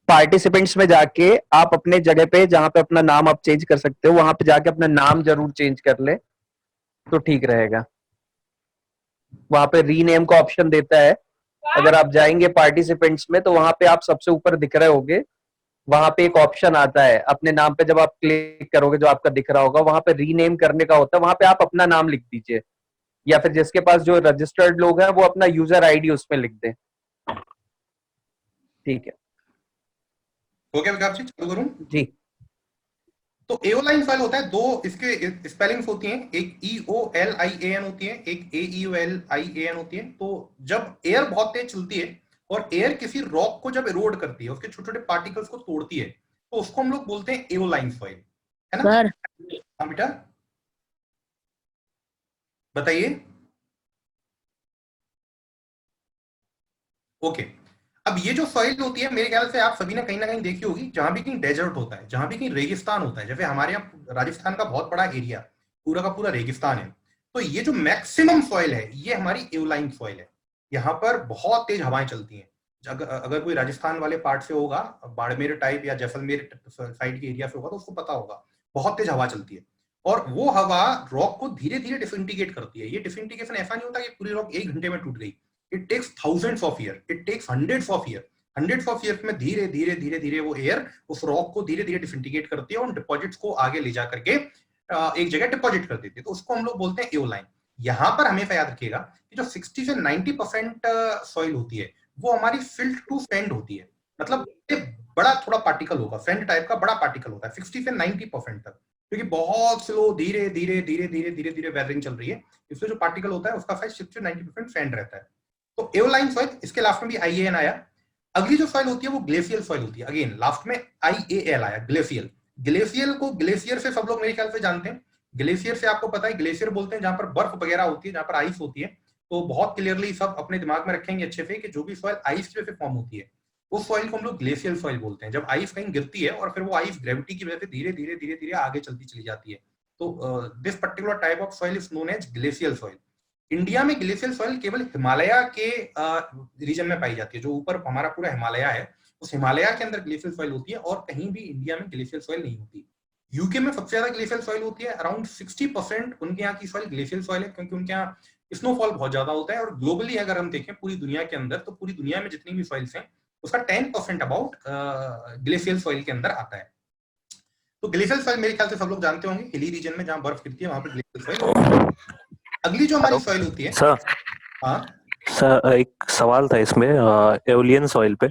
पार्टिसिपेंट्स में जाके आप अपने जगह पे जहां पे अपना नाम आप चेंज कर सकते हो, वहां पे जाके अपना नाम जरूर चेंज कर ले तो ठीक रहेगा। वहां पे रीनेम का ऑप्शन देता है, अगर आप जाएंगे पार्टिसिपेंट्स में तो वहां पे आप सबसे ऊपर दिख रहे होगे, वहां पे एक ऑप्शन आता है अपने नाम पे, जब आप क्लिक करोगे जो आपका दिख रहा होगा, वहां पे रीनेम करने का होता है, वहां पे आप अपना नाम लिख दीजिए, या फिर जिसके पास जो रजिस्टर्ड लोग हैं वो अपना यूजर आईडी उसमें लिख दें, ठीक है? हो गया विकास जी, चालू करूं? जी। तो एओलाइन फाइल होता है, दो इसके स्पेलिंग्स होती हैं, एक EOLIAN होती है, एक AEOLIAN होती है। तो जब एयर बहुत तेज चलती है और एयर किसी रॉक को जब इरोड करती है, उसके छोटे छोटे पार्टिकल्स को तोड़ती है, तो उसको हम लोग बोलते हैं एओलाइन फाइल, है ना? सर हाँ बेटा बताइए। ओके, अब ये जो सॉइल होती है मेरे ख्याल से आप सभी ने कहीं ना कहीं देखी होगी, जहां भी कहीं डेजर्ट होता है, जहां भी कहीं रेगिस्तान होता है, जैसे हमारे यहाँ राजस्थान का बहुत बड़ा एरिया पूरा का पूरा रेगिस्तान है, तो ये जो मैक्सिमम सॉइल है ये हमारी एओलाइन सॉइल है। यहाँ पर बहुत तेज हवाएं चलती हैं। अगर कोई राजस्थान वाले पार्ट से होगा, बाड़मेर टाइप या जैसलमेर साइड के एरिया से होगा, तो उसको पता होगा बहुत तेज हवा चलती है और वो हवा रॉक को धीरे धीरे डिसइंटीग्रेट करती है। ये डिसइंटीग्रेशन ऐसा नहीं होता कि पूरी रॉक 1 घंटे में टूट गई, it takes thousands of year, it takes hundreds of year में धीरे धीरे धीरे धीरे वो एयर उस रॉक को धीरे धीरे डिसइंटीग्रेट करती है और डिपॉजिट्स को आगे ले जा करके एक जगह डिपॉजिट कर देती है, तो उसको हम लोग बोलते हैं एओलाइन। यहाँ पर हमेशा याद रखिएगा कि जो 60 से 90% सॉइल होती है वो हमारी सिल्ट टू सैंड होती है, मतलब बड़ा थोड़ा पार्टिकल होगा, सैंड टाइप का बड़ा पार्टिकल होता है 60 से 90% तक, क्योंकि बहुत स्लो धीरे धीरे धीरे धीरे धीरे धीरे वेदरिंग चल रही है, इसलिए जो पार्टिकल होता है उसका साइज 60 से 90% सैंड रहता है। तो एओलाइन सॉइल, इसके लास्ट में भी IAN आया। अगली जो सॉइल होती है वो ग्लेशियल सॉइल होती है, अगेन लास्ट में IAL आया, ग्लेशियल। ग्लेशियल को ग्लेशियर से सब लोग मेरे ख्याल से जानते हैं। ग्लेशियर से आपको पता है, ग्लेशियर बोलते हैं जहां पर बर्फ वगैरह होती है, जहां पर आइस होती है। तो बहुत क्लियरली सब अपने दिमाग में रखेंगे अच्छे से कि जो भी सॉइल आइस की वजह से फॉर्म होती है उस सॉइल को हम लोग ग्लेशियल सॉइल बोलते हैं। जब आइस कहीं गिरती है और फिर वो आइस ग्रेविटी की वजह से धीरे धीरे धीरे धीरे आगे चलती चली जाती है, तो this particular type of soil is known as glacial soil. India में ग्लेशियल सॉइल केवल हिमालय के रीजन में पाई जाती है, जो ऊपर हमारा पूरा हिमालय है उस हिमालय के अंदर ग्लेशियल सॉइल होती है, और कहीं भी इंडिया में ग्लेशियल सॉइल नहीं होती। यूके में सबसे ज्यादा ग्लेशियल सॉइल होती है, अराउंड 60% उनके यहाँ की सॉइल ग्लेशियल सॉइल है, क्योंकि उनके यहाँ स्नोफॉल बहुत ज्यादा होता है। और ग्लोबली अगर हम देखें पूरी दुनिया के अंदर, तो पूरी दुनिया में जितनी भी सॉइल्स हैं उसका 10% अबाउट ग्लेशियल सॉइल के अंदर आता है। तो ग्लेशियल सॉइल मेरे ख्याल से सब लोग जानते होंगे, हिली रीजन में जहां बर्फ गिरती है वहां पर ग्लेशियल सॉइल। अगली जो हमारी सॉइल होती है सर, हाँ सर एक सवाल था इसमें एओलियन सॉइल पे।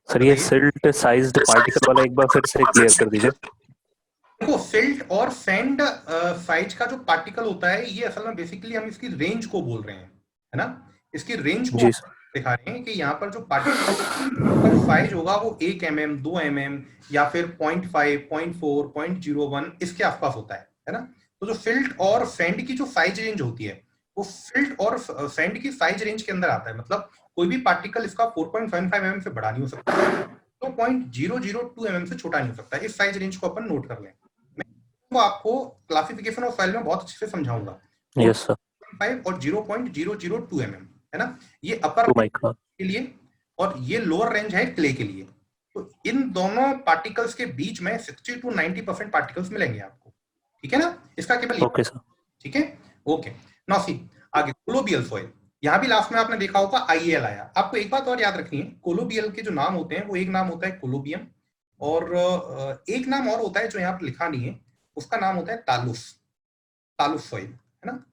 सर ये सिल्ट साइज्ड पार्टिकल वाला एक बार फिर से क्लियर कर दीजिए। देखो, सिल्ट और सैंड साइज का जो पार्टिकल होता है, ये असल में बेसिकली हम इसकी रेंज को बोल रहे हैं, है ना। इसकी रेंज को जी दिखा रहे हैं कि यहाँ पर जो पार्टिकल साइज होगा वो 1 mm, 2 mm या फिर 0.5, 0.4, 0.01 इसके आसपास होता है ना। तो जो सिल्ट और सैंड की जो साइज रेंज होती है वो सिल्ट और सैंड की साइज रेंज के अंदर आता है। मतलब कोई भी पार्टिकल इसका 4.75 mm से बड़ा नहीं हो सकता, तो 0.002 mm से छोटा नहीं हो सकता। इस साइज रेंज को अपन नोट कर लें। मैं तो आपको क्लासिफिकेशन ऑफ सॉइल में बहुत अच्छे से समझाऊंगा। Yes sir. 5 और 0.002 mm है ना, ये अपर 2 माइक्रोन के लिए और ये लोअर रेंज है क्ले के लिए। तो इन दोनों पार्टिकल्स के बीच में 60 to 90% पार्टिकल्स मिलेंगे आपको, ठीक है ना। इसका केवल ओके सर, ठीक है, ओके। नाउ सी आगे कोलोबियल सॉइल, यहाँ भी लास्ट में आपने देखा होगा IAL आया। आपको एक बात और याद रखनी है, कोलोबियल के जो नाम होते हैं वो एक नाम होता है कोलोबियम, और एक नाम और होता है जो यहाँ पर लिखा नहीं है, उसका नाम होता है तालुस, तालुस सॉइल, है ना।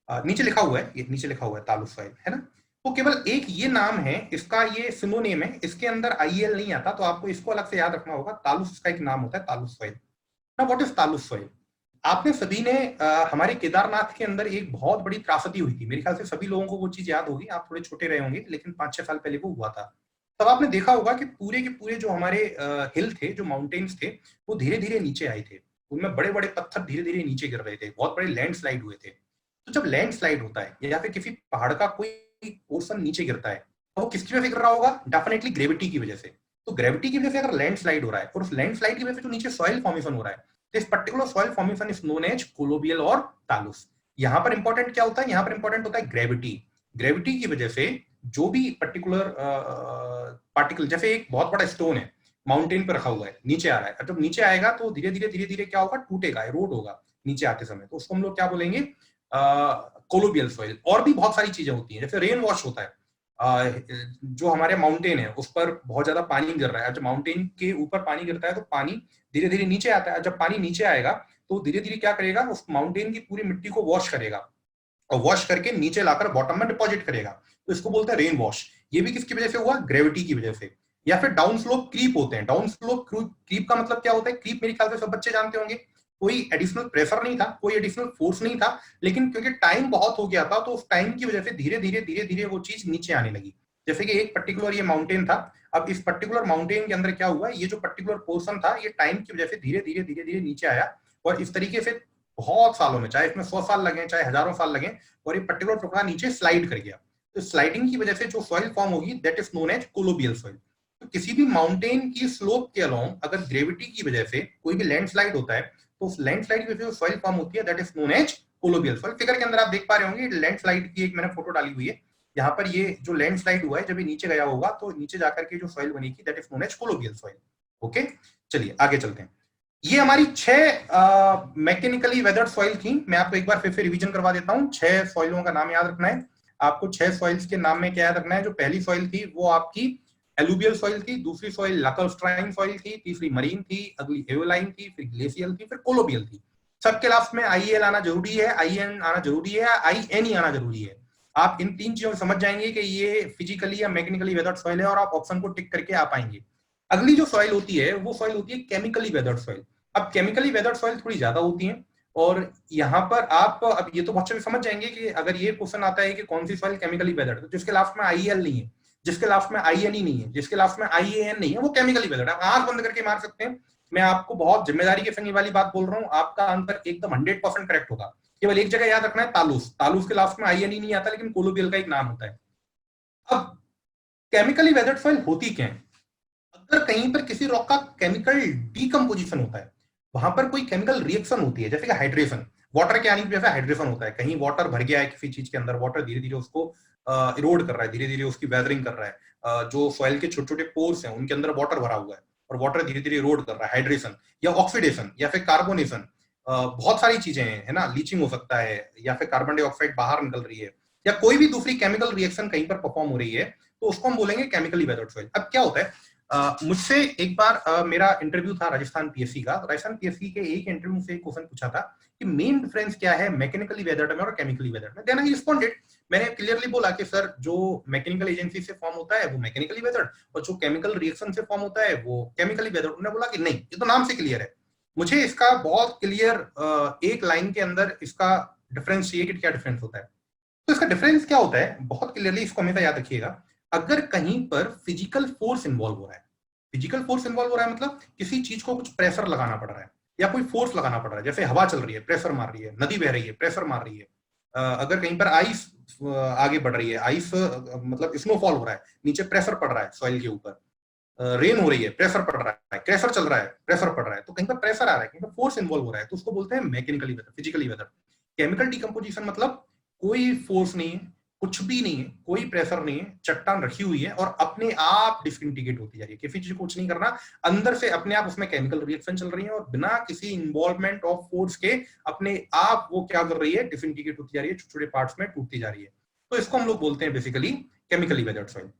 नीचे लिखा हुआ है, ये नीचे लिखा हुआ है तालुस सॉइल, है ना। तो केवल एक ये नाम है, इसका ये सिनोनिम है, इसके अंदर IAL नहीं आता, तो आपको इसको अलग से याद रखना होगा। तालुस इसका एक नाम होता है, talus soil. Now what is talus soil? आपने सभी ने हमारे केदारनाथ के अंदर एक बहुत बड़ी त्रासदी हुई थी, मेरे ख्याल से सभी लोगों को वो चीज याद होगी। आप थोड़े छोटे रहे होंगे, लेकिन 5-6 साल पहले वो हुआ था। तब आपने देखा होगा कि पूरे के पूरे जो हमारे हिल थे, जो माउंटेन्स थे, वो धीरे धीरे नीचे आए थे। उनमें बड़े बड़े पत्थर धीरे धीरे नीचे गिर रहे थे, बहुत बड़े लैंडस्लाइड हुए थे। तो जब लैंडस्लाइड होता है या फिर किसी पहाड़ का कोई पोर्शन नीचे गिरता है, तो वो किसकी वजह से गिर रहा होगा? डेफिनेटली ग्रेविटी की वजह से। तो ग्रेविटी की वजह से अगर लैंडस्लाइड हो रहा है और उस लैंडस्लाइड की वजह से जो नीचे सॉइल फॉर्मेशन हो रहा है, this particular soil formation is known as colluvial और तालुस। यहाँ पर इंपॉर्टेंट क्या होता है? यहाँ पर इंपॉर्टेंट होता है ग्रेविटी। ग्रेविटी की वजह से जो भी पर्टिकुलर पार्टिकल, जैसे एक बहुत बड़ा स्टोन है माउंटेन पर रखा हुआ है, नीचे आ रहा है, जब नीचे आएगा तो धीरे धीरे क्या होगा? टूटेगा, एरोड होगा नीचे आते समय। तो उसको हम लोग क्या बोलेंगे? कोलोबियल सॉइल। और भी बहुत सारी चीजें होती हैं, जैसे रेन वॉश होता है, जो हमारे माउंटेन है उस पर बहुत ज्यादा पानी गिर रहा है, जब माउंटेन के ऊपर पानी गिरता है तो पानी धीरे धीरे नीचे आता है। जब पानी नीचे आएगा तो धीरे धीरे क्या करेगा? उस माउंटेन की पूरी मिट्टी को वॉश करेगा, और वॉश करके नीचे लाकर बॉटम में डिपॉजिट करेगा। तो इसको बोलते हैं रेन वॉश। ये भी किसकी वजह से हुआ? ग्रेविटी की वजह से। या फिर डाउन स्लोप क्रीप होते हैं। डाउन स्लोप क्रीप का मतलब क्या होता है? क्रीप मेरे ख्याल से सब बच्चे जानते होंगे, कोई एडिशनल प्रेशर नहीं था, कोई एडिशनल फोर्स नहीं था, लेकिन क्योंकि टाइम बहुत हो गया था तो उस टाइम की वजह से धीरे धीरे वो चीज नीचे आने लगी। जैसे कि एक पर्टिकुलर ये माउंटेन था, अब इस पर्टिकुलर माउंटेन के अंदर क्या हुआ? ये जो पर्टिकुलर पोर्शन था, ये टाइम की वजह से धीरे धीरे नीचे आया, और इस तरीके से बहुत सालों में, चाहे इसमें 100 साल लगे, चाहे हजारों साल लगे, और ये पर्टिकुलर टुकड़ा नीचे स्लाइड कर गया। तो स्लाइडिंग की वजह से जो सॉइल फॉर्म होगी, that is known as colluvial soil. तो किसी भी माउंटेन की स्लोप के अलोंग अगर ग्रेविटी की वजह से कोई भी लैंडस्लाइड होता है, तो उस लैंडस्लाइड की वजह से सॉइल फॉर्म होती है, that is known as colluvial soil. Figure के अंदर आप देख पा रहे होंगे लैंडस्लाइड की एक मैंने फोटो डाली हुई है। यहाँ पर ये जो लैंडस्लाइड हुआ है, जब ये नीचे गया होगा तो नीचे जाकर के जो सॉइल बनेगी, that is known as colluvial soil. Okay, चलिए आगे चलते हैं। ये हमारी 6 मैकेनिकली वेदर्ड सॉइल थी। मैं आपको एक बार फिर से रिवीजन करवा देता हूँ। 6 सॉइलों का नाम याद रखना है आपको। 6 सॉइल्स के नाम में क्या याद रखना है? जो पहली सॉइल थी वो आपकी एलुवियल सॉइल थी, दूसरी सॉइल लाकल्स्ट्राइन सॉइल थी, तीसरी मरीन थी, अगली एओलाइन थी, फिर ग्लेशियल थी, फिर कोलोबियल थी। सबके लास्ट में IAL आना जरूरी है, IN आना जरूरी है, INE आना जरूरी है। आप इन 3 चीजों को समझ जाएंगे कि ये फिजिकली या मैकेनिकली वेदर्ड सॉइल है, और आप ऑप्शन को टिक करके आ पाएंगे। अगली जो सॉइल होती है वो सॉइल होती है केमिकली वेदर्ड सॉइल। अब केमिकली वेदर्ड सॉइल थोड़ी ज्यादा होती हैं, और यहाँ पर आप अब ये तो बहुत अच्छे से समझ जाएंगे कि अगर ये क्वेश्चन आता है कि कौन सी सॉइल केमिकली वेदर्ड, तो जिसके लास्ट में IAL नहीं है, जिसके लास्ट में INE नहीं है, जिसके लास्ट में IAN नहीं है, वो केमिकली वेदर्ड है। आप आंख बंद करके मार सकते हैं। मैं आपको बहुत जिम्मेदारी के संग ये वाली बात बोल रहा हूँ, आपका आंसर एकदम 100% करेक्ट होगा। केवल एक जगह याद रखना है, तालुस। तालुस के लास्ट में INE नहीं आता, लेकिन कोलोबियल का एक नाम होता है। अब केमिकली वेदर्ड सॉइल होती क्या है? अगर कहीं पर किसी रॉक का केमिकल डीकम्पोजिशन होता है, वहां पर कोई केमिकल रिएक्शन होती है, जैसे कि हाइड्रेशन। वाटर के आने की वजह से हाइड्रेशन होता है, कहीं वाटर भर गया है किसी चीज के अंदर, वाटर धीरे धीरे उसको इरोड कर रहा है, धीरे धीरे उसकी वेदरिंग कर रहा है, जो सॉइल के छोटे छोटे पोर्स हैं उनके अंदर वाटर भरा हुआ है और वाटर धीरे धीरे इरोड कर रहा है, हाइड्रेशन या ऑक्सीडेशन या फिर कार्बोनेशन, बहुत सारी चीजें हैं, है ना, लीचिंग हो सकता है या फिर कार्बन डाइऑक्साइड बाहर निकल रही है या कोई भी दूसरी केमिकल रिएक्शन कहीं पर परफॉर्म हो रही है, तो उसको हम बोलेंगे केमिकली वेदर्ड सॉइल। अब क्या होता है, मुझसे एक बार मेरा इंटरव्यू था राजस्थान पीएससी का, राजस्थान पीएससी के एक इंटरव्यू से क्वेश्चन पूछा था कि मेन डिफरेंस क्या है मैकेनिकली वेदर्ड में और केमिकली वेदर्ड में। देन आई रिस्पोंडेड, मैंने क्लियरली बोला कि सर जो मैकेनिकल एजेंसी से फॉर्म होता है वो मैकेनिकली वेदर्ड और जो केमिकल रिएक्शन से फॉर्म होता है वो केमिकली वेदर्ड। उन्होंने बोला कि नहीं, ये तो नाम से क्लियर है, मुझे इसका बहुत क्लियर एक लाइन के अंदर इसका डिफरेंस चाहिए कि क्या डिफरेंस होता है। तो इसका डिफरेंस क्या होता है, बहुत क्लियरली इसको हमेशा याद रखिएगा, अगर कहीं पर फिजिकल फोर्स इन्वॉल्व हो रहा है, फिजिकल फोर्स इन्वॉल्व हो रहा है मतलब किसी चीज को कुछ प्रेशर लगाना पड़ रहा है या कोई फोर्स लगाना पड़ रहा है, जैसे हवा चल रही है प्रेशर मार रही है, नदी बह रही है प्रेशर मार रही है, अगर कहीं पर आइस आगे बढ़ रही है, आइस मतलब स्नोफॉल हो रहा है, नीचे प्रेशर पड़ रहा है सॉइल के ऊपर, रेन हो रही है प्रेशर पड़ रहा है, क्रैशर चल रहा है प्रेशर पड़ रहा है, तो कहीं पर प्रेशर आ रहा है, कहीं पर फोर्स इन्वॉल्व हो रहा है, तो उसको बोलते हैं mechanically weather, physically weather. Chemical decomposition मतलब कोई फोर्स नहीं है, कुछ भी नहीं है, कोई प्रेशर नहीं है, चट्टान रखी हुई है और अपने आप डिसइंटीग्रेट होती जा रही है, किसी चीज को कुछ नहीं करना, अंदर से अपने आप उसमें केमिकल रिएक्शन चल रही है और बिना किसी इन्वॉल्वमेंट ऑफ फोर्स के अपने आप वो क्या कर रही है, डिसइंटीग्रेट होती जा रही है, छोटे छोटे पार्ट्स में टूटती जा रही है। तो इसको हम लोग बोलते हैं basically chemically weathered soil.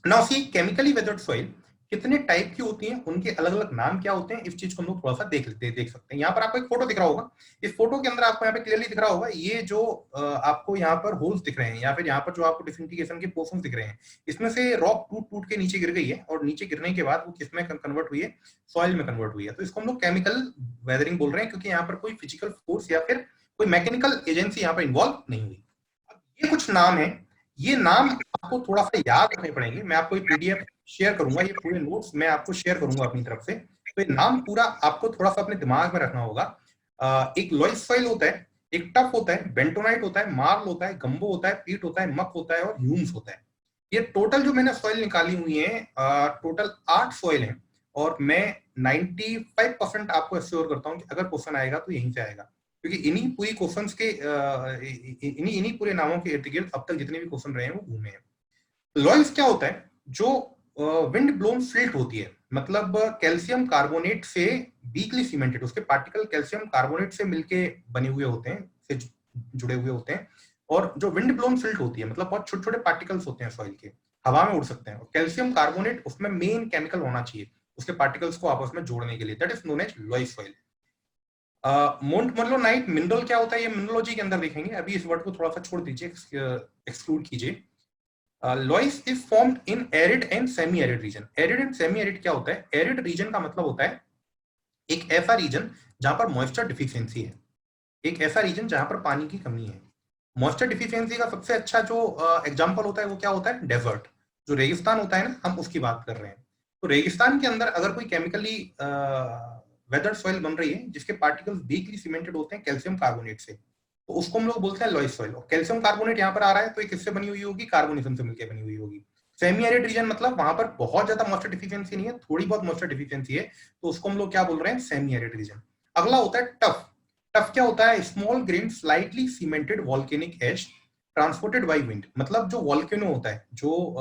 Now see chemically weathered soil कितने टाइप की होती हैं, उनके अलग अलग नाम क्या होते हैं, इस चीज को हम लोग थोड़ा सा देख सकते हैं। यहाँ पर आपको एक फोटो दिख रहा होगा, इस फोटो के अंदर आपको यहाँ पे क्लियरली दिख रहा होगा, ये जो आपको यहाँ पर होल्स दिख रहे हैं या फिर यहाँ पर जो आपको डिसइंटीग्रेशन के पोर्शन दिख रहे हैं, इसमें से रॉक टूट टूट के नीचे गिर गई है और नीचे गिरने के बाद वो किसमें कन्वर्ट हुई है, सॉइल में कन्वर्ट हुई है। तो इसको हम लोग केमिकल वेदरिंग बोल रहे हैं क्योंकि यहाँ पर कोई फिजिकल फोर्स या फिर कोई मैकेनिकल एजेंसी यहाँ पर इन्वॉल्व नहीं हुई। अब ये कुछ नाम है, ये नाम आपको थोड़ा सा याद रखने पड़ेंगे, मैं आपको पीडीएफ शेयर करूंगा, ये पूरे नोट्स मैं आपको शेयर करूंगा अपनी तरफ से, तो ये नाम पूरा आपको थोड़ा सा अपने दिमाग में रखना होगा। एक लॉइस सॉइल होता है, एक टफ होता है, बेंटोनाइट होता है, मार्ल होता है, गंबो होता है, पीट होता है, मक होता है और ह्यूम्स होता है। ये टोटल जो मैंने सॉइल निकाली हुई है, टोटल 8 सॉइल है और मैं 95% आपको एश्योर करता हूँ कि अगर क्वेश्चन आएगा तो यहीं से आएगा, क्योंकि इन्हीं पूरी क्वेश्चंस के इन्हीं पूरे नामों के इर्द गिर्द अब तक जितने भी क्वेश्चन रहे हैं वो घूमे हैं। लॉइस क्या होता है, जो विंड ब्लोन सिल्ट होती है, मतलब कैल्शियम कार्बोनेट से वीकली सीमेंटेड, उसके पार्टिकल कैल्शियम कार्बोनेट से मिलके बने हुए होते हैं, से जुड़े हुए होते हैं, और जो विंड ब्लोन सिल्ट होती है मतलब बहुत छोटे छोटे पार्टिकल्स होते हैं सॉइल के, हवा में उड़ सकते हैं, और कैल्शियम कार्बोनेट उसमें मेन केमिकल होना चाहिए उसके पार्टिकल्स को आपस में जोड़ने के लिए, that is known as loess soil. Montmorillonite mineral क्या होता है, ये मिनरोलॉजी के अंदर देखेंगे, अभी इस वर्ड को थोड़ा सा छोड़ दीजिए, एक्सक्लूड कीजिए। लॉइस is formed in arid and semi arid region. Arid and semi arid क्या होता है, एरिड रीजन का मतलब होता है एक ऐसा रीजन जहां पर मॉइस्चर डिफिशियंसी है, एक ऐसा रीजन जहां पर पानी की कमी है। मॉइस्चर डिफिशियंसी का सबसे अच्छा जो एग्जांपल होता है वो क्या होता है, डेजर्ट, जो रेगिस्तान होता है ना, हम उसकी बात कर रहे हैं। तो रेगिस्तान के अंदर अगर कोई केमिकली वेदर्ड सॉइल बन रही है जिसके पार्टिकल्स वीकली सीमेंटेड होते हैं कैल्शियम कार्बोनेट से, तो उसको हम लोग बोलते हैं लॉइस सॉइल। और कैल्शियम कार्बोनेट यहाँ पर आ रहा है तो ये किससे बनी हुई होगी, कार्बोनेशन से मिलकर बनी हुई होगी। सेमी एरिड रीजन मतलब वहां पर बहुत ज्यादा मॉइस्चर डिफिशियंसी नहीं है, थोड़ी बहुत मॉइस्चर डिफिशियंसी है, तो उसको हम लोग क्या बोल रहे हैं, सेमी एरिड रीजन। अगला होता है टफ। टफ क्या होता है, small grain slightly cemented volcanic ash transported by wind, मतलब जो वॉल्केनो होता है, जो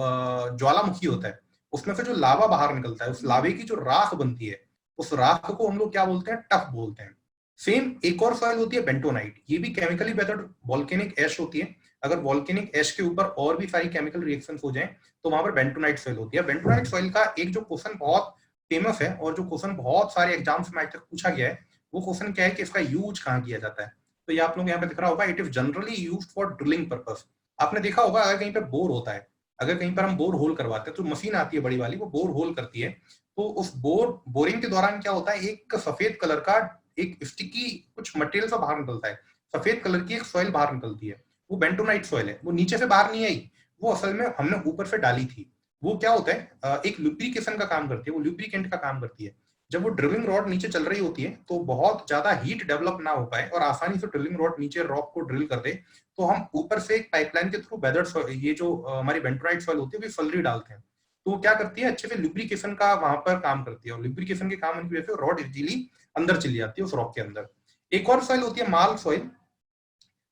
ज्वालामुखी होता है, उसमें से जो लावा बाहर निकलता है, उस लावे की जो राख बनती है, उस राख को हम लोग क्या बोलते हैं, टफ बोलते हैं। सेम एक और सॉइल होती है बेंटोनाइट, ये भी केमिकली वेदर्ड वॉल्केनिक एश होती है। अगर वॉल्केनिक एश के ऊपर और भी सारी केमिकल रिएक्शंस हो जाएं तो वहां पर बेंटोनाइट सॉइल होती है। बेंटोनाइट सॉइल का एक जो क्वेश्चन बहुत फेमस है और जो क्वेश्चन बहुत सारे एग्जाम्स में आज तक पूछा गया है, वो क्वेश्चन क्या है कि इसका यूज कहाँ किया जाता है। तो ये आप लोग यहाँ पे दिख रहा होगा, it is generally used for drilling purpose. आपने देखा होगा अगर कहीं पे बोर होता है, अगर कहीं पर हम बोर होल करवाते हैं तो मशीन आती है बड़ी वाली, वो बोर होल करती है, तो उस बोरिंग के दौरान क्या होता है, एक सफेद कलर का एक स्टिकी कुछ मटेरियल सा बाहर निकलता है, सफेद कलर की एक सॉइल बाहर निकलती है, वो बेंटोनाइट सॉइल है। वो नीचे से बाहर नहीं आई, वो असल में हमने ऊपर से डाली थी। वो क्या होता है, एक लुब्रिकेशन का काम करती है, वो लुब्रिकेंट का काम करती है। जब वो ड्रिलिंग रॉड नीचे चल रही होती है तो बहुत ज्यादा हीट डेवलप ना हो पाए और आसानी से ड्रिलिंग रॉड नीचे रॉक को ड्रिल कर दे, तो हम ऊपर से एक पाइपलाइन के थ्रू वेदर्ड ये जो हमारी बेंटोनाइट सॉइल होती है वो सलरी डालते हैं, तो क्या करती है, अच्छे से लुब्रिकेशन का वहां पर काम करती है, और लुब्रिकेशन के काम की वजह से रॉड इजीली अंदर चली जाती है उस रॉक के अंदर। एक और सॉइल होती है माल सॉइल,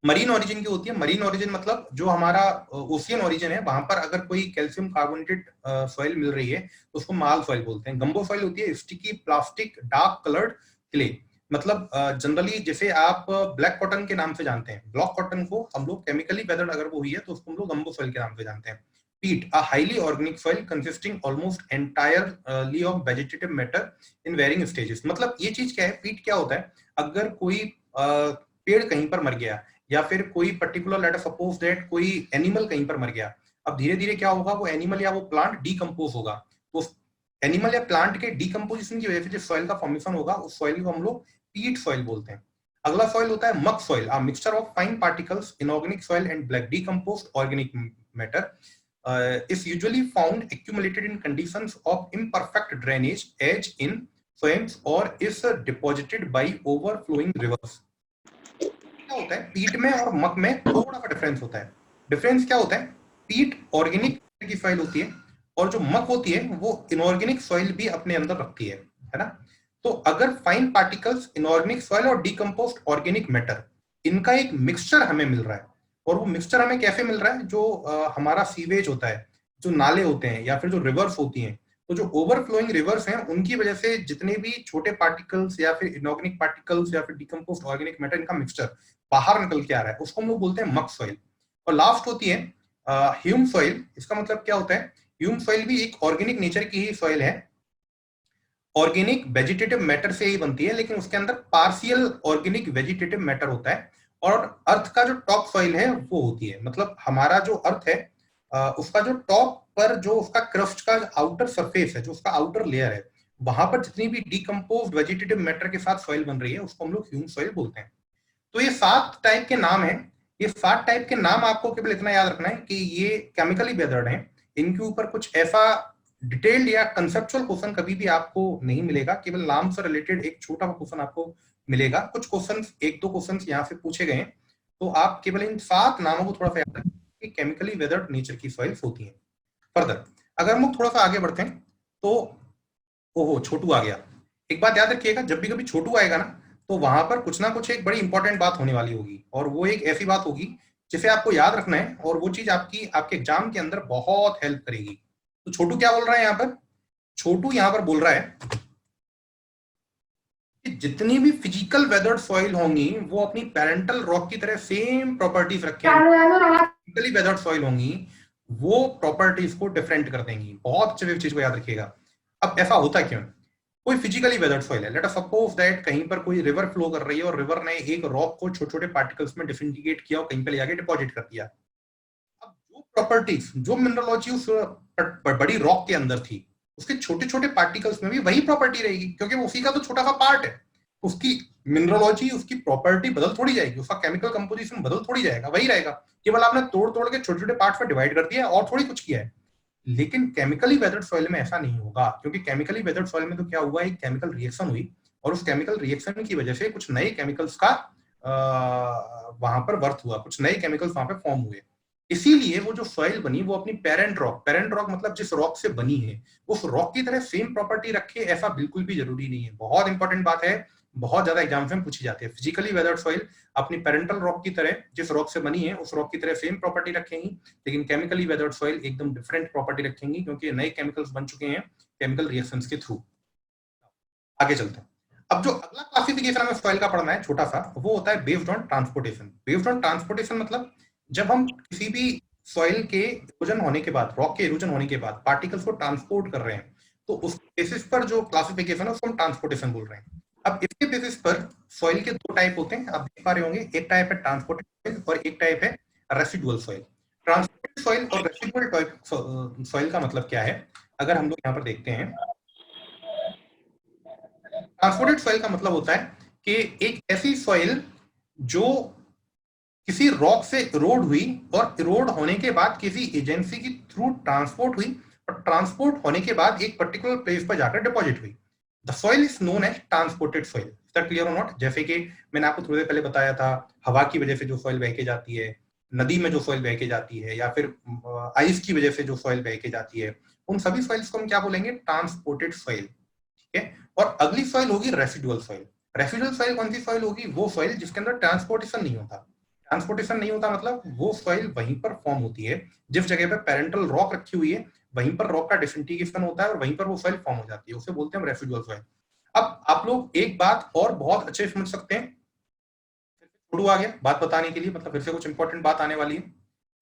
मरीन ओरिजिन की होती है। मरीन ओरिजिन मतलब जो हमारा ओशियन ओरिजिन है, वहां पर अगर कोई कैल्शियम कार्बोनेटेड सॉइल मिल रही है तो उसको माल सॉइल बोलते हैं। गंबो सॉइल होती है sticky plastic dark coloured clay, मतलब जनरली जैसे आप ब्लैक कॉटन के नाम से जानते हैं, ब्लॉक कॉटन को हम लोग केमिकली वेदर्ड अगर वो हुई है तो उसको हम लोग गंबो सॉइल के नाम से जानते हैं। Peat, a highly organic soil consisting almost entirely of vegetative matter in varying stages. मतलब ये चीज क्या है, पीट क्या होता है, अगर कोई पेड़ कहीं पर मर गया या फिर कोई particular let us suppose that कोई एनिमल कहीं पर मर गया, अब धीरे धीरे क्या होगा, वो एनिमल या वो प्लांट डीकंपोज होगा, तो एनिमल या प्लांट के डीकंपोजिशन की वजह से जो सॉइल का फॉर्मेशन होगा उस सॉइल को हम लोग पीट सॉइल बोलते हैं। अगला सॉइल होता है muck soil, a mixture of fine particles inorganic soil and black decomposed organic matter is usually found accumulated in conditions of imperfect drainage as in swamps or is deposited by overflowing rivers। क्या होता है, पीट में और मक में थोड़ा सा डिफरेंस होता है। डिफरेंस क्या होता है, पीट ऑर्गेनिक की सॉइल होती है और जो मक होती है वो इनऑर्गेनिक सॉइल भी अपने अंदर रखती है ना। तो अगर फाइन पार्टिकल्स इनऑर्गेनिक सॉइल और डीकंपोज्ड ऑर्गेनिक मैटर, इनका एक मिक्सचर हमें मिल रहा है, और वो मिक्सचर हमें कैसे मिल रहा है, जो हमारा सीवेज होता है, जो नाले होते हैं या फिर जो रिवर्स होती हैं, तो जो ओवरफ्लोइंग रिवर्स हैं उनकी वजह से जितने भी छोटे पार्टिकल्स या फिर इनऑर्गेनिक पार्टिकल्स या फिर डीकंपोज्ड ऑर्गेनिक मैटर, इनका मिक्सचर बाहर निकल के आ रहा है, उसको हम लोग बोलते हैं मक सॉइल। और लास्ट होती है ह्यूम सॉइल। इसका मतलब क्या होता है, ह्यूम सॉइल भी एक ऑर्गेनिक नेचर की ही सॉइल है, ऑर्गेनिक वेजिटेटिव मैटर से ही बनती है, लेकिन उसके अंदर पार्शियल ऑर्गेनिक वेजिटेटिव मैटर होता है। और अर्थ का जो टॉप सॉइल है वो होती है, मतलब हमारा जो अर्थ है उसका जो टॉप पर जो उसका क्रस्ट का आउटर सरफेस है, जो उसका आउटर लेयर है, वहां पर जितनी भी डीकंपोज्ड वेजिटेटिव मैटर के साथ सॉइल बन रही है उसको हम लोग ह्यूम सॉइल बोलते हैं। तो ये 7 टाइप के नाम हैं। ये 7 टाइप के नाम आपको केवल इतना याद रखना है कि ये केमिकली वेदर्ड हैं। इनके ऊपर कुछ ऐसा डिटेल्ड या कंसेप्चुअल क्वेश्चन कभी भी आपको नहीं मिलेगा, केवल नाम से रिलेटेड एक छोटा सा क्वेश्चन आपको मिलेगा। कुछ क्वेश्चंस, 1-2 क्वेश्चंस यहाँ से पूछे गए हैं, तो आप केवल इन 7 नामों को थोड़ा सा याद रखें कि केमिकली वेदर्ड नेचर की सॉइल्स होती हैं। फर्दर अगर हम लोग थोड़ा सा आगे बढ़ते हैं तो ओहो छोटू आ गया। एक बात याद रखिएगा, जब भी कभी छोटू आएगा ना तो वहां पर कुछ ना कुछ एक बड़ी इंपॉर्टेंट बात होने वाली होगी, और वो एक ऐसी बात होगी जिसे आपको याद रखना है, और वो चीज आपके एग्जाम के अंदर बहुत हेल्प करेगी। तो छोटू क्या बोल रहा है यहाँ पर, छोटू यहाँ पर बोल रहा है कि जितनी भी फिजिकल वेदर्ड सॉइल होंगी वो अपनी पेरेंटल रॉक की तरह सेम प्रॉपर्टीज रखेंगी, फिजिकली वेदर्ड सॉइल होंगी वो प्रॉपर्टीज को डिफरेंट कर देंगी। बहुत अच्छे चीज को याद रखिएगा। अब ऐसा होता क्यों, कोई फिजिकली वेदर्ड सॉइल है, लेट अस सपोज दैट कहीं पर कोई रिवर फ्लो कर रही है और रिवर ने एक रॉक को छोटे छोटे पार्टिकल्स में डिसइंटीग्रेट किया और कहीं पे ले जाके डिपॉजिट कर दिया। अब जो प्रॉपर्टीज, जो मिनरलॉजी उस बड़ी रॉक के अंदर थी, उसके छोटे छोटे पार्टिकल्स में भी वही प्रॉपर्टी रहेगी, क्योंकि वो उसी का तो छोटा सा पार्ट है। उसकी मिनरलॉजी, उसकी प्रॉपर्टी बदल थोड़ी जाएगी, उसका केमिकल कंपोजिशन बदल थोड़ी जाएगा, वही रहेगा, केवल आपने तोड़ तोड़ के छोटे छोटे पार्ट्स में डिवाइड कर दिया और थोड़ी कुछ किया है। लेकिन केमिकली वेदर्ड सॉइल में ऐसा नहीं होगा, क्योंकि केमिकली वेदर्ड सॉइल में तो क्या हुआ, एक केमिकल रिएक्शन हुई और उस केमिकल रिएक्शन की वजह से कुछ नए केमिकल्स का वहां पर बर्थ हुआ, कुछ नए केमिकल्स वहां पे फॉर्म हुए। इसीलिए वो जो सॉइल बनी वो अपनी पेरेंट रॉक मतलब जिस रॉक से बनी है उस रॉक की तरह सेम प्रॉपर्टी रखे, ऐसा बिल्कुल भी जरूरी नहीं है। बहुत इंपॉर्टेंट बात है, बहुत ज्यादा एग्जाम्स में पूछी जाती है। फिजिकली वेदर्ड सॉइल अपनी पेरेंटल रॉक की तरह, जिस रॉक से बनी है उस रॉक की तरह सेम प्रॉपर्टी रखेंगी, लेकिन केमिकली वेदर्ड सॉइल एकदम डिफरेंट प्रॉपर्टी रखेंगी, क्योंकि नए केमिकल्स बन चुके हैं केमिकल रिएक्शंस के थ्रू। आगे चलते हैं। अब जो अगला क्लासिफिकेशन हमें सॉइल का पढ़ना है छोटा सा, वो होता है based on transportation. Based on transportation मतलब जब हम किसी भी सॉइल के इरोजन होने के बाद, रॉक के इरोजन होने के बाद पार्टिकल्स को ट्रांसपोर्ट कर रहे हैं, तो उस बेसिस पर जो क्लासिफिकेशन है उसको हम ट्रांसपोर्टेशन बोल रहे हैं। अब इसके बेसिस पर सॉइल के 2 टाइप होते हैं, आप देख पा रहे होंगे, एक टाइप है ट्रांसपोर्टेड सॉइल और एक टाइप है रेसिडुअल सॉइल। ट्रांसपोर्टेड सॉइल और रेसिडुअल सॉइल का मतलब क्या है, अगर हम लोग यहाँ पर देखते हैं, ट्रांसपोर्टेड सॉइल का मतलब होता है कि एक ऐसी सॉइल जो किसी रॉक से इरोड हुई और इरोड होने के बाद किसी एजेंसी की थ्रू ट्रांसपोर्ट हुई और ट्रांसपोर्ट होने के बाद एक पर्टिकुलर प्लेस पर जाकर डिपॉजिट हुई। The soil is known as transported soil. Is that clear और नॉट? जैसे कि मैंने आपको थोड़ी देर पहले बताया था, हवा की वजह से जो सॉइल बह के जाती है, नदी में जो सॉइल बह के जाती है, या फिर आइस की वजह से जो सॉइल बह के जाती है, उन सभी सॉइल्स को हम क्या बोलेंगे, ट्रांसपोर्टेड सॉइल। ठीक है। और अगली सॉइल होगी रेसिडुअल सॉइल। रेसिडुअल सॉइल कौन सी सॉइल होगी? वो सॉइल जिसके अंदर ट्रांसपोर्टेशन नहीं होता। ट्रांसपोर्टेशन नहीं होता मतलब वो सॉइल वहीं पर फॉर्म होती है, जिस जगह पे पेरेंटल रॉक रखी हुई है वहीं पर रॉक का डिसइंटीग्रेशन होता है और वहीं पर वो सॉइल फॉर्म हो जाती है, उसे बोलते हैं रेसिडुअल सॉइल। अब आप लोग एक बात और बहुत अच्छे से समझ सकते हैं, छोटू आ गया बात बताने के लिए, मतलब फिर से कुछ इंपॉर्टेंट बात आने वाली है।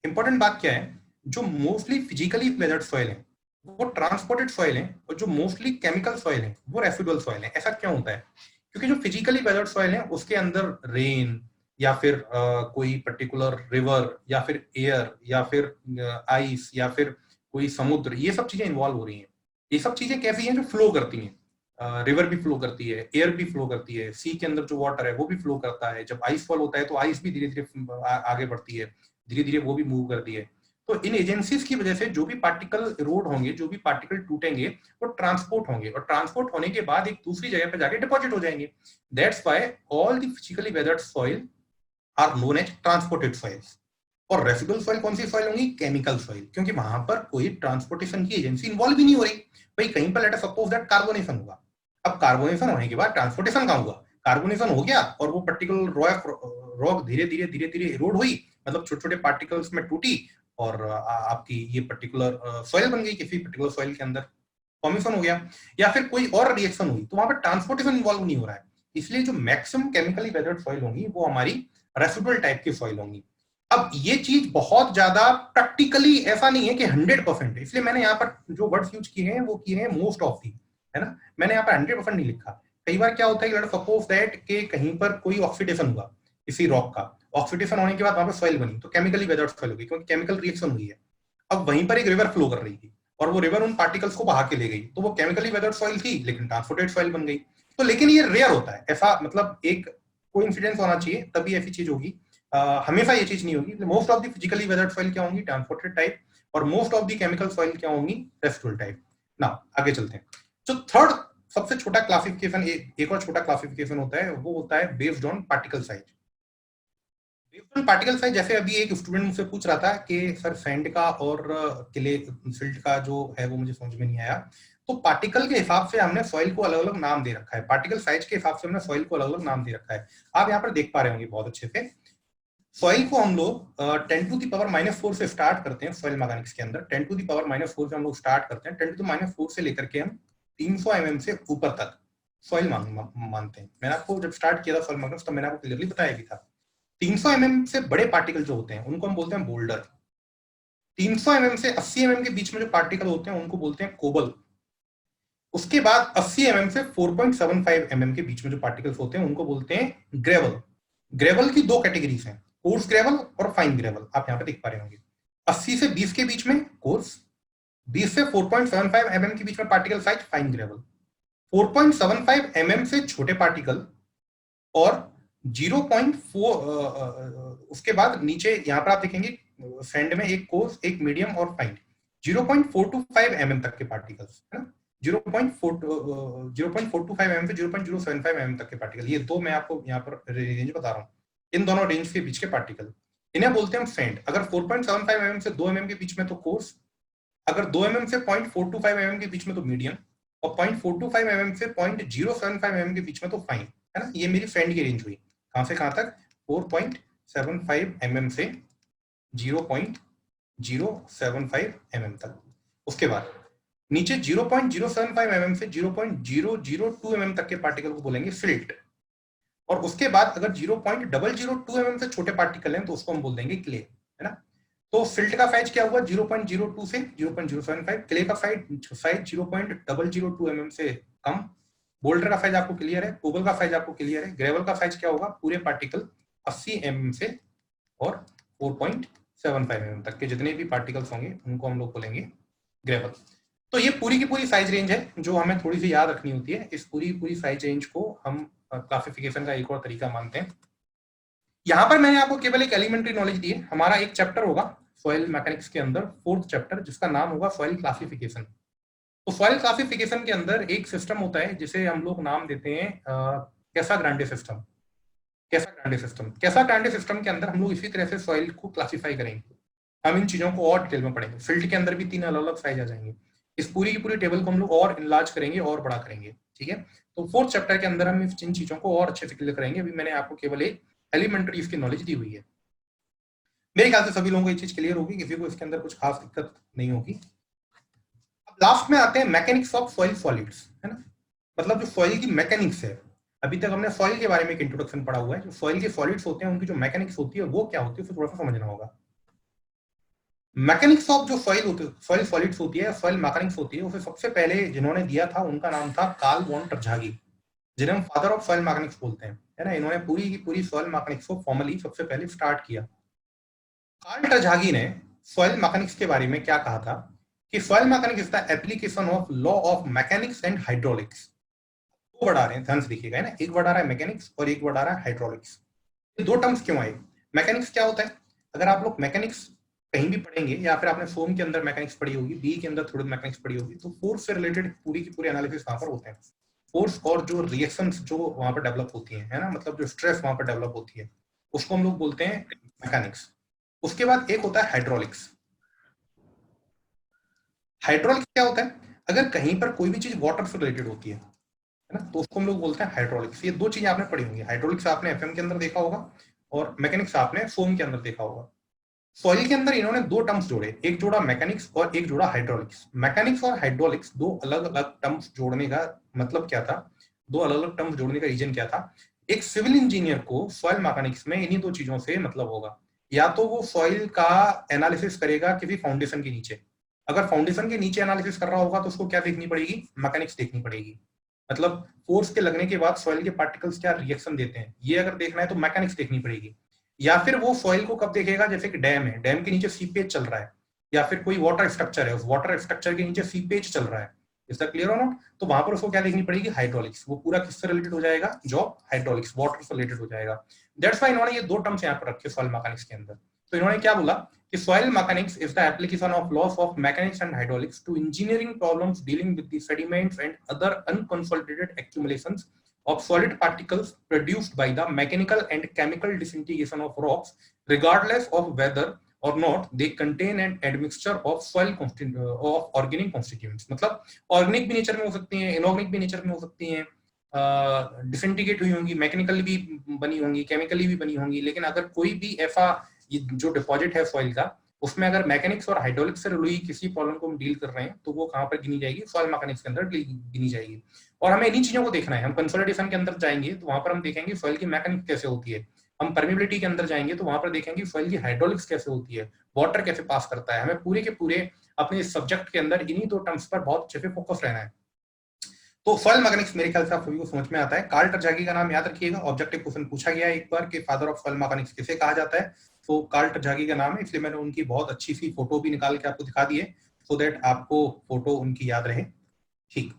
इंपॉर्टेंट बात क्या है? जो मोस्टली फिजिकली वेदर्ड सॉइल है वो ट्रांसपोर्टेड सॉइल है, और जो मोस्टली केमिकल सॉइल है वो रेसिडुअल सॉइल है। ऐसा क्यों होता है? क्योंकि जो फिजिकली वेदर्ड सॉइल है उसके अंदर रेन या फिर कोई पर्टिकुलर रिवर या फिर एयर या फिर आइस या फिर कोई समुद्र, ये सब चीजें इन्वॉल्व हो रही हैं। ये सब चीजें कैसी हैं? जो फ्लो करती हैं। रिवर भी फ्लो करती है, एयर भी फ्लो करती है, सी के अंदर जो वाटर है वो भी फ्लो करता है। जब आइस फॉल होता है तो आइस भी धीरे धीरे आगे बढ़ती है, धीरे धीरे वो भी मूव करती है। तो इन एजेंसीज की वजह से जो भी पार्टिकल इरोड होंगे, जो भी पार्टिकल टूटेंगे, वो ट्रांसपोर्ट होंगे, और ट्रांसपोर्ट होने के बाद एक दूसरी जगह पे जाके डिपॉजिट हो जाएंगे। That's why all the physically weathered soil are known as transported soils. और रेसिडुअल सॉइल कौन सी सॉइल होंगी? केमिकल सॉइल, क्योंकि वहां पर कोई ट्रांसपोर्टेशन की एजेंसी इन्वॉल्व ही नहीं हो रही। भाई कहीं पर let us suppose that carbonation होगा, अब कार्बोनेशन होने के बाद ट्रांसपोर्टेशन कहाँ हुआ? कार्बोनेशन हो गया और वो पर्टिकुलर रॉक धीरे धीरे इरोड हुई, मतलब छोटे छोटे पार्टिकल्स में टूटी और आपकी ये पर्टिकुलर सॉइल बन गई, किसी पर्टिकुलर सॉइल के अंदर फॉर्मेशन हो गया, या फिर कोई और रिएक्शन हुई, तो वहां पर ट्रांसपोर्टेशन इन्वॉल्व नहीं हो रहा है। इसलिए जो मैक्सिमम केमिकली वेदर्ड सॉइल होंगी वो हमारी रेसिडुअल टाइप की सॉइल होंगी। अब ये चीज बहुत ज्यादा प्रैक्टिकली ऐसा नहीं है कि 100% है, इसलिए मैंने यहाँ पर जो वर्ड्स यूज किए हैं वो किए हैं मोस्ट ऑफ दी, है ना। मैंने यहाँ पर 100% नहीं लिखा। कई बार क्या होता है कि सपोज दैट कि कहीं पर कोई ऑक्सीडेशन हुआ इसी रॉक का, ऑक्सीडेशन होने के बाद वहां पर सॉइल बनी, तो केमिकली वेदर्ड सॉइल होगी क्योंकि केमिकल रिएक्शन हुई है। अब वहीं पर एक रिवर फ्लो कर रही थी और वो रिवर उन पार्टिकल्स को बहा के ले गई, तो वो केमिकली वेदर्ड सॉइल थी लेकिन ट्रांसपोर्टेड सॉइल बन गई। तो लेकिन ये रेयर होता है, ऐसा मतलब एक कोइंसिडेंस होना चाहिए तभी ऐसी चीज होगी। हमेशा ये चीज नहीं होगी। Most of the physically weathered soil क्या होंगी? ट्रांसपोर्टेड टाइप, और most of the chemical soil क्या होंगी? Residual type. ना आगे चलते हैं। जो थर्ड सबसे छोटा क्लासिफिकेशन, एक और छोटा क्लासिफिकेशन होता है, वो होता है based on particle size. Based on particle size, जैसे अभी एक स्टूडेंट मुझसे पूछ रहा था कि सर सैंड का और क्ले सिल्ट का जो है वो मुझे समझ में नहीं आया। तो पार्टिकल के हिसाब से हमने सॉइल को अलग अलग नाम दे रखा है, पार्टिकल साइज के हिसाब से हमने सॉइल को अलग अलग नाम दे रखा है। आप यहाँ पर देख पा रहे होंगे बहुत अच्छे से। सॉइल को हम लोग 10⁻⁴ से स्टार्ट करते हैं सॉइल मैकेनिक्स के अंदर। 10⁻⁴ से हम लोग स्टार्ट करते हैं, 10⁻⁴ से लेकर के हम 300 mm से ऊपर तक सॉइल मानते हैं। मैंने आपको जब स्टार्ट किया था सॉइल मैकेनिक्स तो मैंने आपको क्लियरली बताया भी था। 300 mm से बड़े पार्टिकल जो होते हैं उनको हम बोलते हैं बोल्डर। 300 mm से 80 mm के बीच में जो पार्टिकल होते हैं उनको बोलते हैं कोबल। उसके बाद 80 mm से 4.75 mm के बीच में जो पार्टिकल्स होते हैं उनको बोलते हैं ग्रेवल। ग्रेवल की दो कैटेगरीज हैं, कोर्स ग्रेवल और फाइन ग्रेवल। आप यहाँ पे देख पा रहे होंगे 80 से 20 के बीच में कोर्स, 20 से 4.75 mm के बीच में particle size fine gravel, 4.75 mm से छोटे पार्टिकल, और 0.4 उसके बाद नीचे यहाँ पर आप देखेंगे सैंड में एक कोर्स, एक मीडियम और फाइन, 0.425 mm तक के पार्टिकल्स, है ना। 0.425 mm से 0.075 mm तक के पार्टिकल, ये दो मैं आपको यहाँ पर रेंज बता रहा हूँ। इन दोनों रेंज के बीच के पार्टिकल इन्हें बोलते हैं हम सैंड। अगर 4.75 mm से 2 mm के बीच में तो कोर्स, अगर 2 mm से 0.425 mm के बीच में तो मीडियम, और 0.425 mm से 0.075 mm के बीच में तो फाइन, है ना। ये मेरी सैंड की रेंज हुई। कहां से कहां तक? 4.75 mm से 0.075 mm तक। उसके बाद नीचे 0.075 mm से 0.002 mm तक के पार्टिकल को बोलेंगे सिल्ट, और उसके बाद अगर 0.002 mm से छोटे पार्टिकल हैं तो उसको हम बोल देंगे क्ले, है ना। तो सिल्ट का साइज क्या हुआ? 0.02 से 0.075, क्ले का साइज 0.002 mm से कम, बोल्डर का साइज आपको क्लियर है, कोबल का साइज आपको क्लियर है, ग्रेवल का साइज क्या होगा? पूरे पार्टिकल 80 mm से और 4.75 mm तक के जितने भी पार्टिकल्स होंगे उनको हम लोग बोलेंगे ग्रेवल। तो ये पूरी की पूरी साइज रेंज है जो हमें थोड़ी सी याद रखनी होती है। इस पूरी साइज रेंज को हम क्लासिफिकेशन का एक और तरीका मानते हैं। यहाँ पर मैंने आपको केवल एक एलिमेंट्री नॉलेज दी है। हमारा एक चैप्टर होगा सॉइल मैकेनिक्स के अंदर, 4th चैप्टर, जिसका नाम होगा सॉइल क्लासिफिकेशन। तो सॉइल क्लासिफिकेशन के अंदर एक सिस्टम होता है जिसे हम लोग नाम देते हैं कैसाग्रांडे सिस्टम। कैसाग्रांडे सिस्टम के अंदर हम लोग इसी तरह से सॉइल को क्लासिफाई करेंगे। हम इन चीजों को और डिटेल में पढ़ेंगे। फील्ड के अंदर भी 3 अलग अलग साइज आ जाएंगे। इस पूरी की पूरी टेबल को हम लोग और इनलार्ज करेंगे और बड़ा करेंगे। ठीक है। तो फोर्थ चैप्टर के अंदर हम इन चीजों को और अच्छे से क्लियर करेंगे। अभी मैंने आपको केवल एक एलिमेंट्री इसकी नॉलेज दी हुई है। मेरे ख्याल से सभी लोगों को ये चीज क्लियर होगी, किसी को इसके अंदर कुछ खास दिक्कत नहीं होगी। अब लास्ट में आते हैं मैकेनिक्स ऑफ सॉइल सॉलिड्स, है ना, मतलब जो सॉइल की मैकेनिक्स है। अभी तक हमने सॉइल के बारे में एक इंट्रोडक्शन पढ़ा हुआ है, जो सॉइल के सॉलिड्स होते हैं उनकी जो मैकेनिक्स होती है वो क्या होती है, उसे थोड़ा सा समझना होगा। मैकेनिक्स ऑफ जो सॉइल सॉलिड्स होती है, सॉइल मैकेनिक्स होती है, उसे सबसे पहले जिन्होंने दिया था उनका नाम था कार्ल वॉन टरझागी, जिन्हें हम फादर ऑफ सॉइल मैकेनिक्स बोलते हैं, है ना। इन्होंने पूरी की पूरी सॉइल मैकेनिक्स को फॉर्मली सबसे पहले स्टार्ट किया। कार्ल टरझागी ने सॉइल मैकेनिक्स के बारे में क्या कहा था कि soil mechanics is the application of law of mechanics and hydraulics. दो वर्ड आ रहे हैं, ध्यान से देखिएगा, है ना, एक वर्ड आ रहा है मैकेनिक्स और एक वर्ड आ रहा है हाइड्रोलिक्स। ये दो टर्म्स क्यों आए? मैकेनिक्स क्या होता है? अगर आप लोग मैकेनिक्स कहीं भी पढ़ेंगे या फिर आपने फोम के अंदर मैकेनिक्स पढ़ी होगी, बी के अंदर थोड़ी मैकेनिक्स पढ़ी होगी, तो फोर्स से रिलेटेड पूरी की पूरी एनालिसिस वहां पर होते हैं। फोर्स और जो रिएक्शंस जो वहां पर डेवलप होती हैं, है ना, मतलब जो स्ट्रेस वहां पर डेवलप होती है, उसको हम लोग बोलते हैं मैकेनिक्स। उसके बाद एक होता है हाइड्रोलिक्स। हाइड्रोलिक्स क्या होता है? अगर कहीं पर कोई भी चीज वाटर से रिलेटेड होती है ना, तो उसको हम लोग बोलते हैं हाइड्रोलिक्स। ये दो चीजें आपने पढ़ी होंगी, हाइड्रोलिक्स आपने एफएम के अंदर देखा होगा और मैकेनिक्स आपने फोम के अंदर देखा होगा। सॉइल के अंदर इन्होंने दो टर्म्स जोड़े, एक जोड़ा मैकेनिक्स और एक जोड़ा हाइड्रोलिक्स। मैकेनिक्स और हाइड्रोलिक्स दो अलग अलग टर्म्स जोड़ने का मतलब क्या था, दो अलग अलग टर्म्स जोड़ने का रीजन क्या था? एक सिविल इंजीनियर को सॉइल मैकेनिक्स में इन्हीं दो चीजों से मतलब होगा, या तो वो सॉइल का एनालिसिस करेगा किसी फाउंडेशन के नीचे, अगर फाउंडेशन के नीचे एनालिसिस कर रहा होगा तो उसको क्या देखनी पड़ेगी? मैकेनिक्स देखनी पड़ेगी, मतलब फोर्स के लगने के बाद सॉइल के पार्टिकल्स क्या रिएक्शन देते हैं, ये अगर देखना है तो मैकेनिक्स देखनी पड़ेगी। या फिर वो सॉइल को कब देखेगा? जैसे कि डैम है, डैम के नीचे सीपेज चल रहा है, या फिर कोई वाटर स्ट्रक्चर है, उस वाटर स्ट्रक्चर के नीचे सीपेज चल रहा है, इज दैट क्लियर और नॉट? तो वहां पर उसको क्या देखनी पड़ेगी? हाइड्रोलिक्स। वो पूरा किससे रिलेटेड हो जाएगा? जॉब हाइड्रोलिक्स, वाटर से रिलेटेड हो जाएगा। दैट्स व्हाई इन्होंने ये दो टर्म्स यहाँ पर रखे सॉइल मैकेनिक्स के अंदर। तो इन्होंने क्या बोला कि soil mechanics is the application of laws of mechanics and hydraulics to engineering problems dealing with the sediments and other unconsolidated accumulations of solid particles produced by the mechanical and chemical disintegration of rocks, regardless of whether or not they contain an admixture of soil of organic constituents। मतलब organic भी nature में हो सकती हैं, inorganic भी nature में हो सकती हैं, डिसइंटीग्रेट हुई होंगी, मैकेनिकली भी बनी होंगी, केमिकली भी बनी होंगी, लेकिन अगर कोई भी ऐसा जो डिपॉजिट है सॉइल का, उसमें अगर मैकेनिक्स और हाइड्रोलिक्स से रिलेटेड किसी प्रॉब्लम को हम डील कर रहे हैं तो वो कहां पर गिनी जाएगी? सॉइल मैकेनिक्स के अंदर गिनी जाएगी। और हमें इन्हीं चीजों को देखना है। हम कंसोलिडेशन के अंदर जाएंगे तो वहां पर हम देखेंगे सॉइल की मैकेनिक्स कैसे होती है, हम परमिबिलिटी के अंदर जाएंगे तो वहां पर देखेंगे सॉइल की हाइड्रोलिक्स कैसे होती है, वाटर कैसे पास करता है। हमें पूरे के पूरे अपने इस सब्जेक्ट के अंदर इन्हीं दो टर्म्स पर बहुत अच्छे से फोकस रहना है। तो सॉइल मैकेनिक्स मेरे ख्याल से आप सभी को समझ में आता है। कार्ल टरझागी का नाम याद रखिएगा, ऑब्जेक्टिव क्वेश्चन पूछा गया है एक बार कि फादर ऑफ सॉइल मैकेनिक्स किसे कहा जाता है, तो कार्ल टरझागी का नाम है, इसलिए मैंने उनकी बहुत अच्छी सी फोटो भी निकाल के आपको दिखा दी है, सो दैट आपको फोटो उनकी याद रहे। ठीक,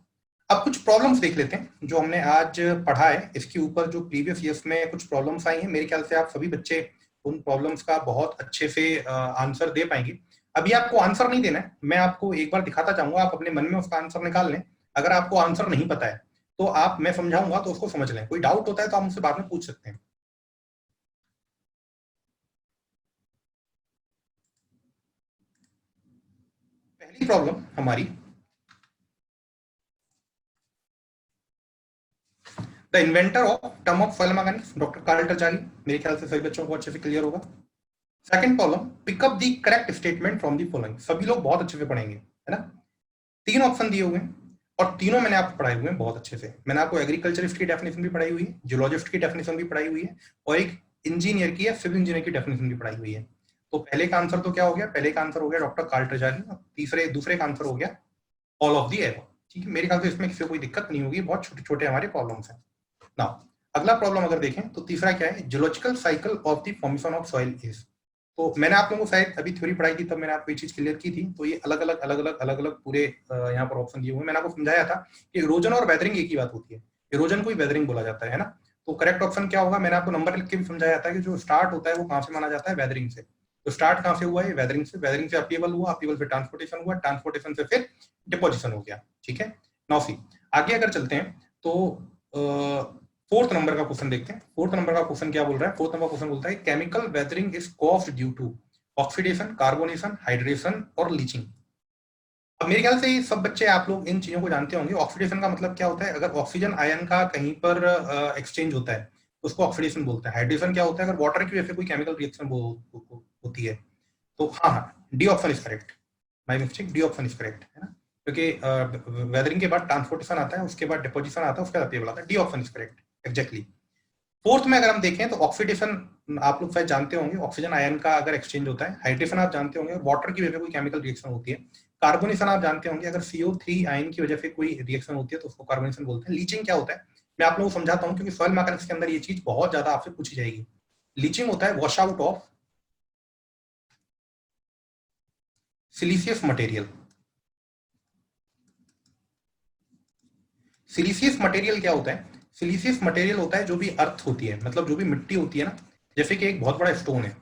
अब कुछ प्रॉब्लम्स देख लेते हैं जो हमने आज पढ़ा है, इसके ऊपर जो प्रीवियस ईयर्स में कुछ प्रॉब्लम्स आई हैं। मेरे ख्याल से आप सभी बच्चे उन प्रॉब्लम्स का बहुत अच्छे से आंसर दे पाएंगे। अभी आपको आंसर नहीं देना है, मैं आपको एक बार दिखाता जाऊंगा, आप अपने मन में उसका आंसर निकाल लें। अगर आपको आंसर नहीं पता है तो आप, मैं समझाऊंगा तो उसको समझ लें, कोई डाउट होता है तो आप मुझसे बाद में पूछ सकते हैं। पहली प्रॉब्लम हमारी, the inventor of term of soil mechanics doctor Karl Terzaghi. मेरे ख्याल से सभी बच्चों को अच्छे से क्लियर होगा। Second problem, pick up the correct statement from the following. सभी लोग बहुत अच्छे से पढ़ेंगे, है ना। तीन ऑप्शन दिए हुए हैं और तीनों मैंने आपको पढ़ाए हुए हैं बहुत अच्छे से। मैंने आपको एग्रीकल्चरिस्ट की डेफिनेशन भी पढ़ाई हुई है, जियोलॉजिस्ट की डेफिनेशन भी पढ़ाई हुई है, और एक इंजीनियर की या सिविल इंजीनियर की डेफिनेशन भी पढ़ाई हुई है। तो पहले का आंसर तो क्या हो गया? पहले का आंसर हो गया डॉक्टर कार्ल टरझागी, दूसरे का आंसर हो गया ऑल ऑफ द एबव। ठीक है, मेरे ख्याल से इसमें किसी को कोई दिक्कत नहीं होगी, बहुत छोटे छोटे हमारे प्रॉब्लम्स हैं। नाउ अगला प्रॉब्लम अगर देखें तो तीसरा क्या है? Geological cycle of the formation of soil is. तो मैंने आप लोगों को शायद अभी थ्योरी पढ़ाई थी तब मैंने आपको ये चीज क्लियर की थी। तो ये अलग अलग पूरे यहाँ पर ऑप्शन दिए हुए। मैंने आपको समझाया था कि इरोजन और वेदरिंग एक ही बात होती है, इरोजन को ही वेदरिंग बोला जाता है ना। तो करेक्ट ऑप्शन क्या होगा? मैंने आपको नंबर लिख के भी समझाया था कि जो स्टार्ट होता है वो कहाँ से माना जाता है? वेदरिंग से। तो स्टार्ट कहाँ से हुआ है? वेदरिंग से। वेदरिंग से अपीवल हुआ, अपीवल से ट्रांसपोर्टेशन हुआ, ट्रांसपोर्टेशन से फिर डिपोजिशन हो गया। ठीक है, नाउ सी आगे अगर चलते हैं तो फोर्थ नंबर का क्वेश्चन देखते हैं। फोर्थ नंबर का क्वेश्चन क्या बोल रहा है? फोर्थ नंबर क्वेश्चन बोलता है chemical weathering is caused due to oxidation, carbonation, hydration और लीचिंग। अब मेरे ख्याल से ये सब बच्चे आप लोग इन चीजों को जानते होंगे। ऑक्सीडेशन का मतलब क्या होता है? अगर ऑक्सीजन आयन का कहीं पर एक्सचेंज होता है तो उसको ऑक्सीडेशन बोलते हैं। हाइड्रेशन क्या होता है? अगर वाटर की वजह से कोई केमिकल रिएक्शन होती है तो हाँ, D option is correct, my mistake, D option is correct, है ना, क्योंकि वेदरिंग के बाद ट्रांसपोर्टेशन आता है, उसके बाद डिपोजिशन आता है, उसके बाद टेबल आता है। D option is correct exactly. Fourth में अगर हम देखें तो ऑक्सीडेशन आप लोग शायद जानते होंगे, ऑक्सीजन आयन का अगर एक्सचेंज होता है। हाइड्रेशन आप जानते होंगे, वाटर की वजह से कोई केमिकल रिएक्शन होती है। कार्बोनेशन आप जानते होंगे, अगर CO3 आयन की वजह से कोई रिएक्शन होती है तो उसको कार्बोनेशन बोलते हैं। लीचिंग क्या होता है मैं आप लोगों को समझाता हूं, क्योंकि सॉइल मैकेनिक्स के अंदर ये चीज बहुत ज्यादा आपसे पूछी जाएगी। लीचिंग होता है wash out of siliceous material. Siliceous material क्या होता है? सिलिशियस मटेरियल होता है जो भी अर्थ होती है, मतलब जो भी मिट्टी होती है ना, जैसे कि एक बहुत बड़ा स्टोन है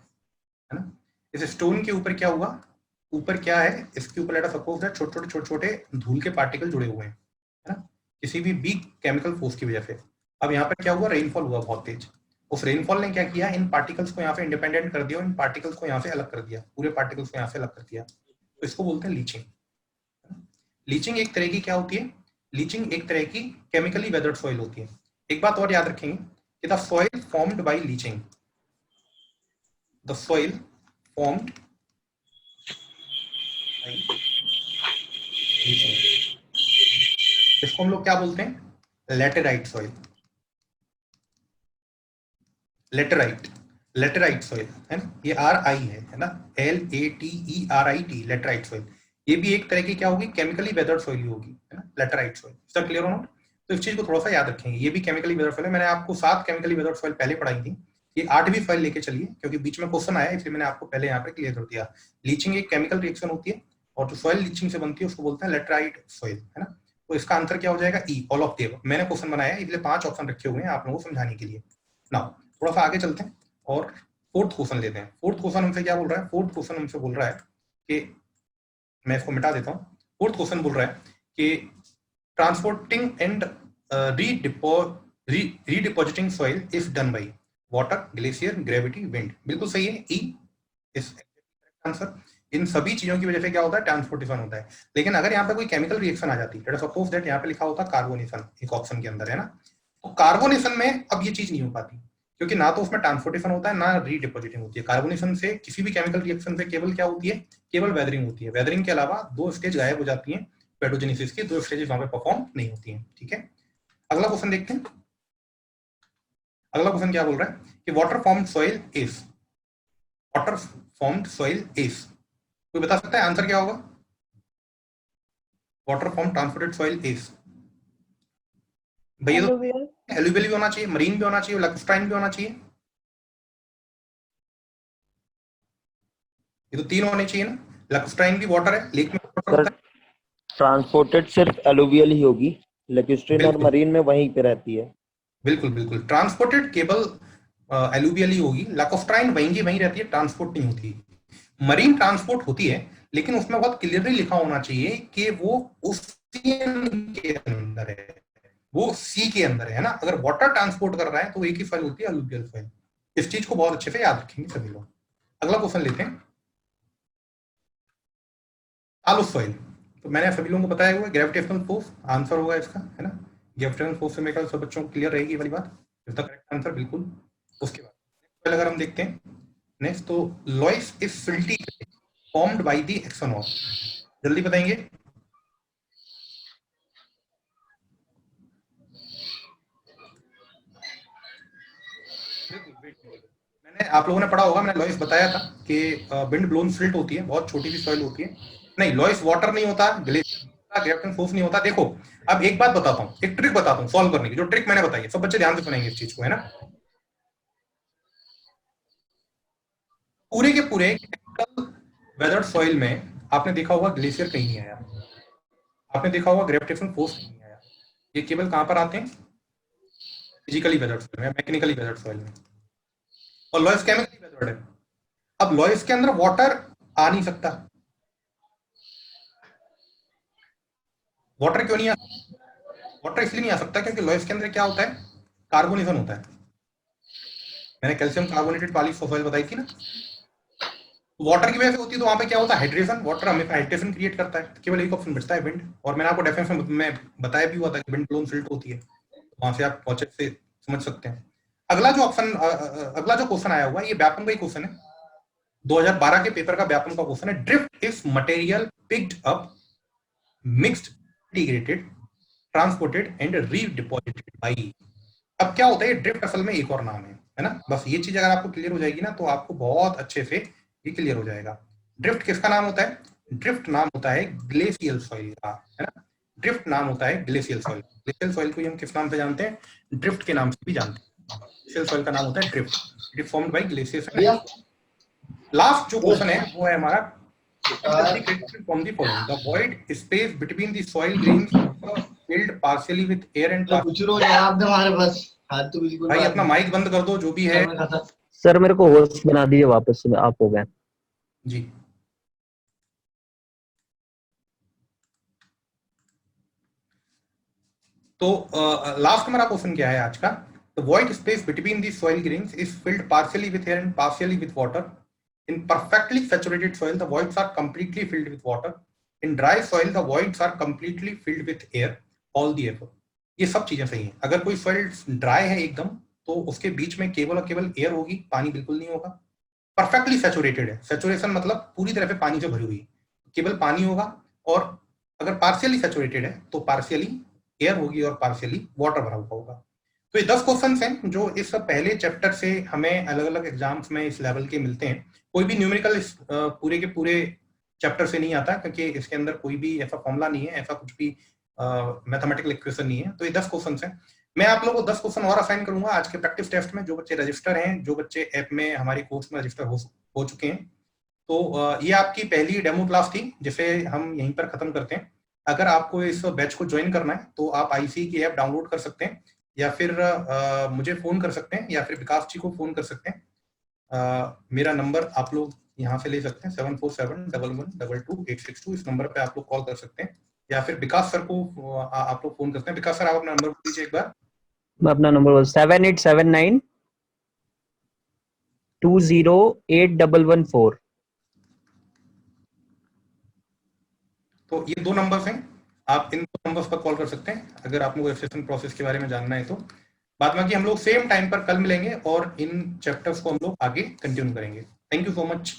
ना, इस स्टोन के ऊपर क्या हुआ, ऊपर क्या है, इसके ऊपर लेट अस सपोज दैट छोटे छोटे धूल के पार्टिकल जुड़े हुए हैं, है ना, किसी भी वीक केमिकल फोर्स की वजह से। अब यहाँ पर क्या हुआ, रेनफॉल हुआ बहुत तेज। उस रेनफॉल ने क्या किया, इन पार्टिकल्स को यहाँ से इंडिपेंडेंट कर दिया, इन पार्टिकल्स को यहाँ से अलग कर दिया, पूरे पार्टिकल्स को यहाँ से अलग कर दिया। तो इसको बोलते हैं लीचिंग। लीचिंग एक तरह की क्या होती है? लीचिंग एक तरह की केमिकली वेदर्ड सॉइल होती है। एक बात और याद रखेंगे कि the soil formed by leaching, the soil formed by leaching, इसको हम लोग क्या बोलते हैं? Laterite soil. Laterite, laterite soil, है ना, ये RI है ना, LATERIT, लेटेराइट सॉइल। ये भी एक तरह की क्या होगी, केमिकली वेदर्ड सॉइल ही होगी, है ना, लेटेराइट सॉइल। इसका क्लियर हो ना? तो इस चीज को थोड़ा सा याद रखेंगे, ये भी केमिकली वेदर्ड सॉइल है। मैंने आपको 7 केमिकली वेदर्ड सॉइल पहले पढ़ाई थी, ये 8वीं सॉइल लेके चलिए, क्योंकि बीच में क्वेश्चन आया इसलिए मैंने आपको पहले यहाँ पे क्लियर कर दिया। लीचिंग एक केमिकल रिएक्शन होती है और जो सॉइल लीचिंग से बनती है उसको बोलते हैं लेटेराइट सॉइल, है ना। तो इसका आंसर क्या हो जाएगा? ई, ऑल ऑफ द अबव। मैंने क्वेश्चन बनाया है इसलिए 5 ऑप्शन रखे हुए हैं आप लोगों को समझाने के लिए। नाउ थोड़ा सा आगे चलते हैं और फोर्थ क्वेश्चन लेते हैं। फोर्थ क्वेश्चन हमसे क्या बोल रहा है? फोर्थ क्वेश्चन हमसे बोल रहा है कि, मैं इसको मिटा देता हूं। फोर्थ क्वेश्चन बोल रहा है कि transporting and redepositing soil is done by water, glacier, gravity, wind. बिल्कुल सही है, ई इज आंसर। इन सभी चीजों की वजह से क्या होता है? ट्रांसपोर्टेशन होता है। लेकिन अगर यहाँ पे कोई केमिकल रिएक्शन आ जाती है, सपोज दैट यहाँ पे लिखा होता कार्बोनेशन एक ऑप्शन के अंदर, है ना, तो कार्बोनेशन में अब ये चीज नहीं हो पाती, क्योंकि ना तो उसमें ट्रांसपोर्टेशन होता है ना रीडिपोजिटिंग होती है। कार्बोनेशन से किसी भी केमिकल रिएक्शन से केवल क्या होती है? केवल वेदरिंग होती है। वेदरिंग के अलावा 2 स्टेज गायब हो जाती हैं, पेडोजेनेसिस की 2 स्टेजेस वहां पे परफॉर्म नहीं होती हैं। ठीक है, अगला क्वेश्चन देखते हैं। अगला क्वेश्चन क्या बोल रहा है कि water formed soil is, water formed soil is, कोई बता सकता है आंसर क्या होगा? Water form transported soil is, भैया एलुवियल भी होना चाहिए, मरीन भी होना चाहिए, लैक्टोस्टाइन भी होना चाहिए, ये तो 3 होने चाहिए ना। लैक्टोस्टाइन भी वाटर है, लेक में वाटर होता है। ट्रांसपोर्टेड सिर्फ एलुवियल ही होगी, लैक्टोस्टाइन और मरीन में वहीं पे रहती है। बिल्कुल बिल्कुल, ट्रांसपोर्टेड केवल एलुवियल ही होगी, लैक्टोस्टाइन वहीं की वहीं रहती है, ट्रांसपोर्ट नहीं होती। मरीन ट्रांसपोर्ट होती है, लेकिन उसमें बहुत क्लियरली लिखा होना चाहिए कि वो ओशियन के अंदर है, वो सी के अंदर है ना। अगर वाटर ट्रांसपोर्ट कर रहा है तो एक ही फाइल होती है, अलुवियल फाइल। इस चीज को बहुत अच्छे से याद रखेंगे सभी लोग। अगला क्वेश्चन लेते हैं, तालुस सॉइल। तो मैंने सभी लोगों को बताया हुआ ग्रेविटेशनल फोर्स आंसर होगा इसका, है ना। ग्रेविटेशनल फोर्स से मेरे ख्याल सब बच्चों को क्लियर रहेगी ये वाली बात, इज द करेक्ट आंसर बिल्कुल। उसके बाद अगर हम देखते हैं नेक्स्ट, तो लॉइस is silty formed by the action of, जल्दी बताएंगे। मैंने, आप लोगों ने पढ़ा होगा, मैंने लॉइस बताया था कि विंड ब्लोन सिल्ट होती है, बहुत छोटी सी सॉइल होती है। नहीं, लॉइस वाटर नहीं होता, ग्लेशियर ग्रेविटेशनल फोर्स नहीं होता। देखो अब एक बात बताता हूँ, एक ट्रिक बताता हूँ सॉल्व करने की, जो ट्रिक मैंने बताई है, सब बच्चे ध्यान से सुनेंगे इस चीज को, है ना। पूरे के पूरे वेदर्ड सॉइल में आपने देखा होगा ग्लेशियर कहीं नहीं आया, आपने देखा होगा ग्रेविटेशनल फोर्स नहीं आया। ये केवल कहां पर आते हैं? फिजिकली वेदर्ड सॉइल में, मैकेनिकली वेदर्ड सॉइल में। और लॉइस केमिकली वेदर्ड है। अब लॉइस के अंदर वाटर आ नहीं सकता। वाटर क्यों नहीं आ सकता? वाटर इसलिए नहीं आ सकता क्योंकि लॉइस के अंदर क्या होता है? कार्बोनेशन होता है। मैंने कैल्शियम कार्बोनेटेड वाली सॉइल बताई थी ना, वाटर की वजह से होती है, तो वहां पे क्या होता है, हाइड्रेशन। वाटर हमें हाइड्रेशन क्रिएट करता है, केवल एक ऑप्शन बचता है विंड। और मैंने आपको डेफिनेशन में बताया भी हुआ था कि विंड ब्लोन सिल्ट होती है, वहां से आप कॉन्सेप्ट से समझ सकते हैं। अगला जो क्वेश्चन आया हुआ है, ये व्यापम का ही क्वेश्चन है, 2012 के पेपर का व्यापम का क्वेश्चन है। Drift is material picked up, mixed, integrated, transported and redeposited by. अब क्या होता है, ड्रिफ्ट असल में एक और नाम है ना। बस ये चीज अगर आपको क्लियर हो जाएगी ना, तो आपको बहुत अच्छे से ये क्लियर हो जाएगा। ड्रिफ्ट किसका नाम होता है? ड्रिफ्ट नाम होता है ग्लेशियल सॉइल का, है ना। ड्रिफ्ट नाम होता है ग्लेशियल सॉइल। ग्लेशियल सॉइल को हम किस नाम से जानते हैं? ड्रिफ्ट के नाम से भी जानते हैं। ग्लेशियल सॉइल का नाम होता है drift. It is formed by glaciers. Last जो क्वेश्चन है वो है हमारा, from the following: the void space between the soil grains filled partially with air and भाई अपना माइक बंद कर दो जो भी है। सर मेरे को होस्ट बना दीजिए वापस से, आप हो गए जी। तो लास्ट मेरा क्वेश्चन क्या है आज का? The void space between the soil grains is filled partially with air and partially with water. In perfectly saturated soil, the voids are completely filled with water. In dry soil, the voids are completely filled with air. All the above. ये सब चीजें सही हैं। अगर कोई soil dry है एकदम, तो उसके बीच में केवल और केवल एयर होगी, पानी बिल्कुल नहीं होगा। परफेक्टली सैचुरेटेड है, सैचुरेशन मतलब पूरी तरह से पानी से भरी हुई, केवल पानी होगा। और अगर पार्शियली सैचुरेटेड है तो पार्शियली एयर होगी और पार्शियली वाटर भरा हुआ होगा। तो ये 10 क्वेश्चंस हैं जो इस पहले चैप्टर से हमें अलग अलग एग्जाम्स में इस लेवल के मिलते हैं। कोई भी न्यूमेरिकल इस पूरे के पूरे चैप्टर से नहीं आता, क्योंकि इसके अंदर कोई भी ऐसा फॉर्मूला नहीं है, ऐसा कुछ भी मैथमेटिकल इक्वेशन नहीं है। तो ये 10 क्वेश्चंस हैं। मैं आप लोगों को 10 क्वेश्चन और असाइन करूंगा आज के प्रैक्टिस टेस्ट में। जो बच्चे रजिस्टर हैं, जो बच्चे ऐप में हमारे कोर्स में रजिस्टर हो चुके हैं, तो ये आपकी पहली डेमो क्लास थी जिसे हम यहीं पर खत्म करते हैं। अगर आपको इस बैच को ज्वाइन करना है तो आप आईसी की ऐप डाउनलोड कर सकते हैं, या फिर मुझे फोन कर सकते हैं, या फिर विकास जी को फोन कर सकते हैं। मेरा नंबर आप लोग यहाँ से ले सकते हैं, 7471112862। इस नंबर पे आप लोग कॉल कर सकते हैं, या फिर विकास सर को आप लोग फोन करते हैं। विकास सर, आप अपना नंबर दीजिए एक बार। मैं अपना नंबर 7879 208114। तो ये 2 नंबर्स हैं, आप इन 2 नंबर्स पर कॉल कर सकते हैं अगर आप लोग रजिस्ट्रेशन प्रोसेस के बारे में जानना है। तो बाद बाकी हम लोग सेम टाइम पर कल मिलेंगे और इन चैप्टर्स को हम लोग आगे कंटिन्यू करेंगे। Thank you so much.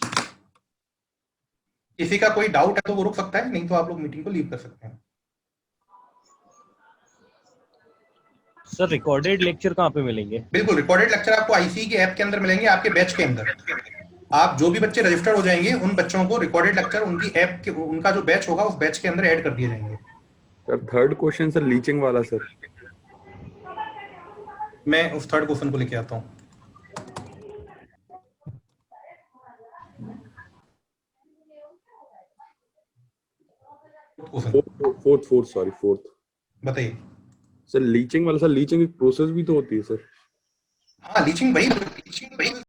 किसी का कोई डाउट है तो वो रुक सकता है, नहीं तो आप लोग मीटिंग को लीव कर सकते हैं। सर रिकॉर्डेड लेक्चर कहाँ पे मिलेंगे? बिल्कुल, रिकॉर्डेड लेक्चर आपको आईसी के ऐप के अंदर मिलेंगे, आपके बैच के अंदर। आप जो भी बच्चे रजिस्टर्ड हो जाएंगे, उन बच्चों को रिकॉर्डेड लेक्चर उनकी ऐप के, उनका जो बैच होगा उस बैच के अंदर ऐड कर दिए जाएंगे। Sir third question sir, leaching वाला सर। मैं उस थर्ड क्वेश्चन को लेके आता हूँ। फोर्थ बताइए सर। लीचिंग वाला सर, लीचिंग एक प्रोसेस भी तो होती है सर। हाँ, लीचिंग भाई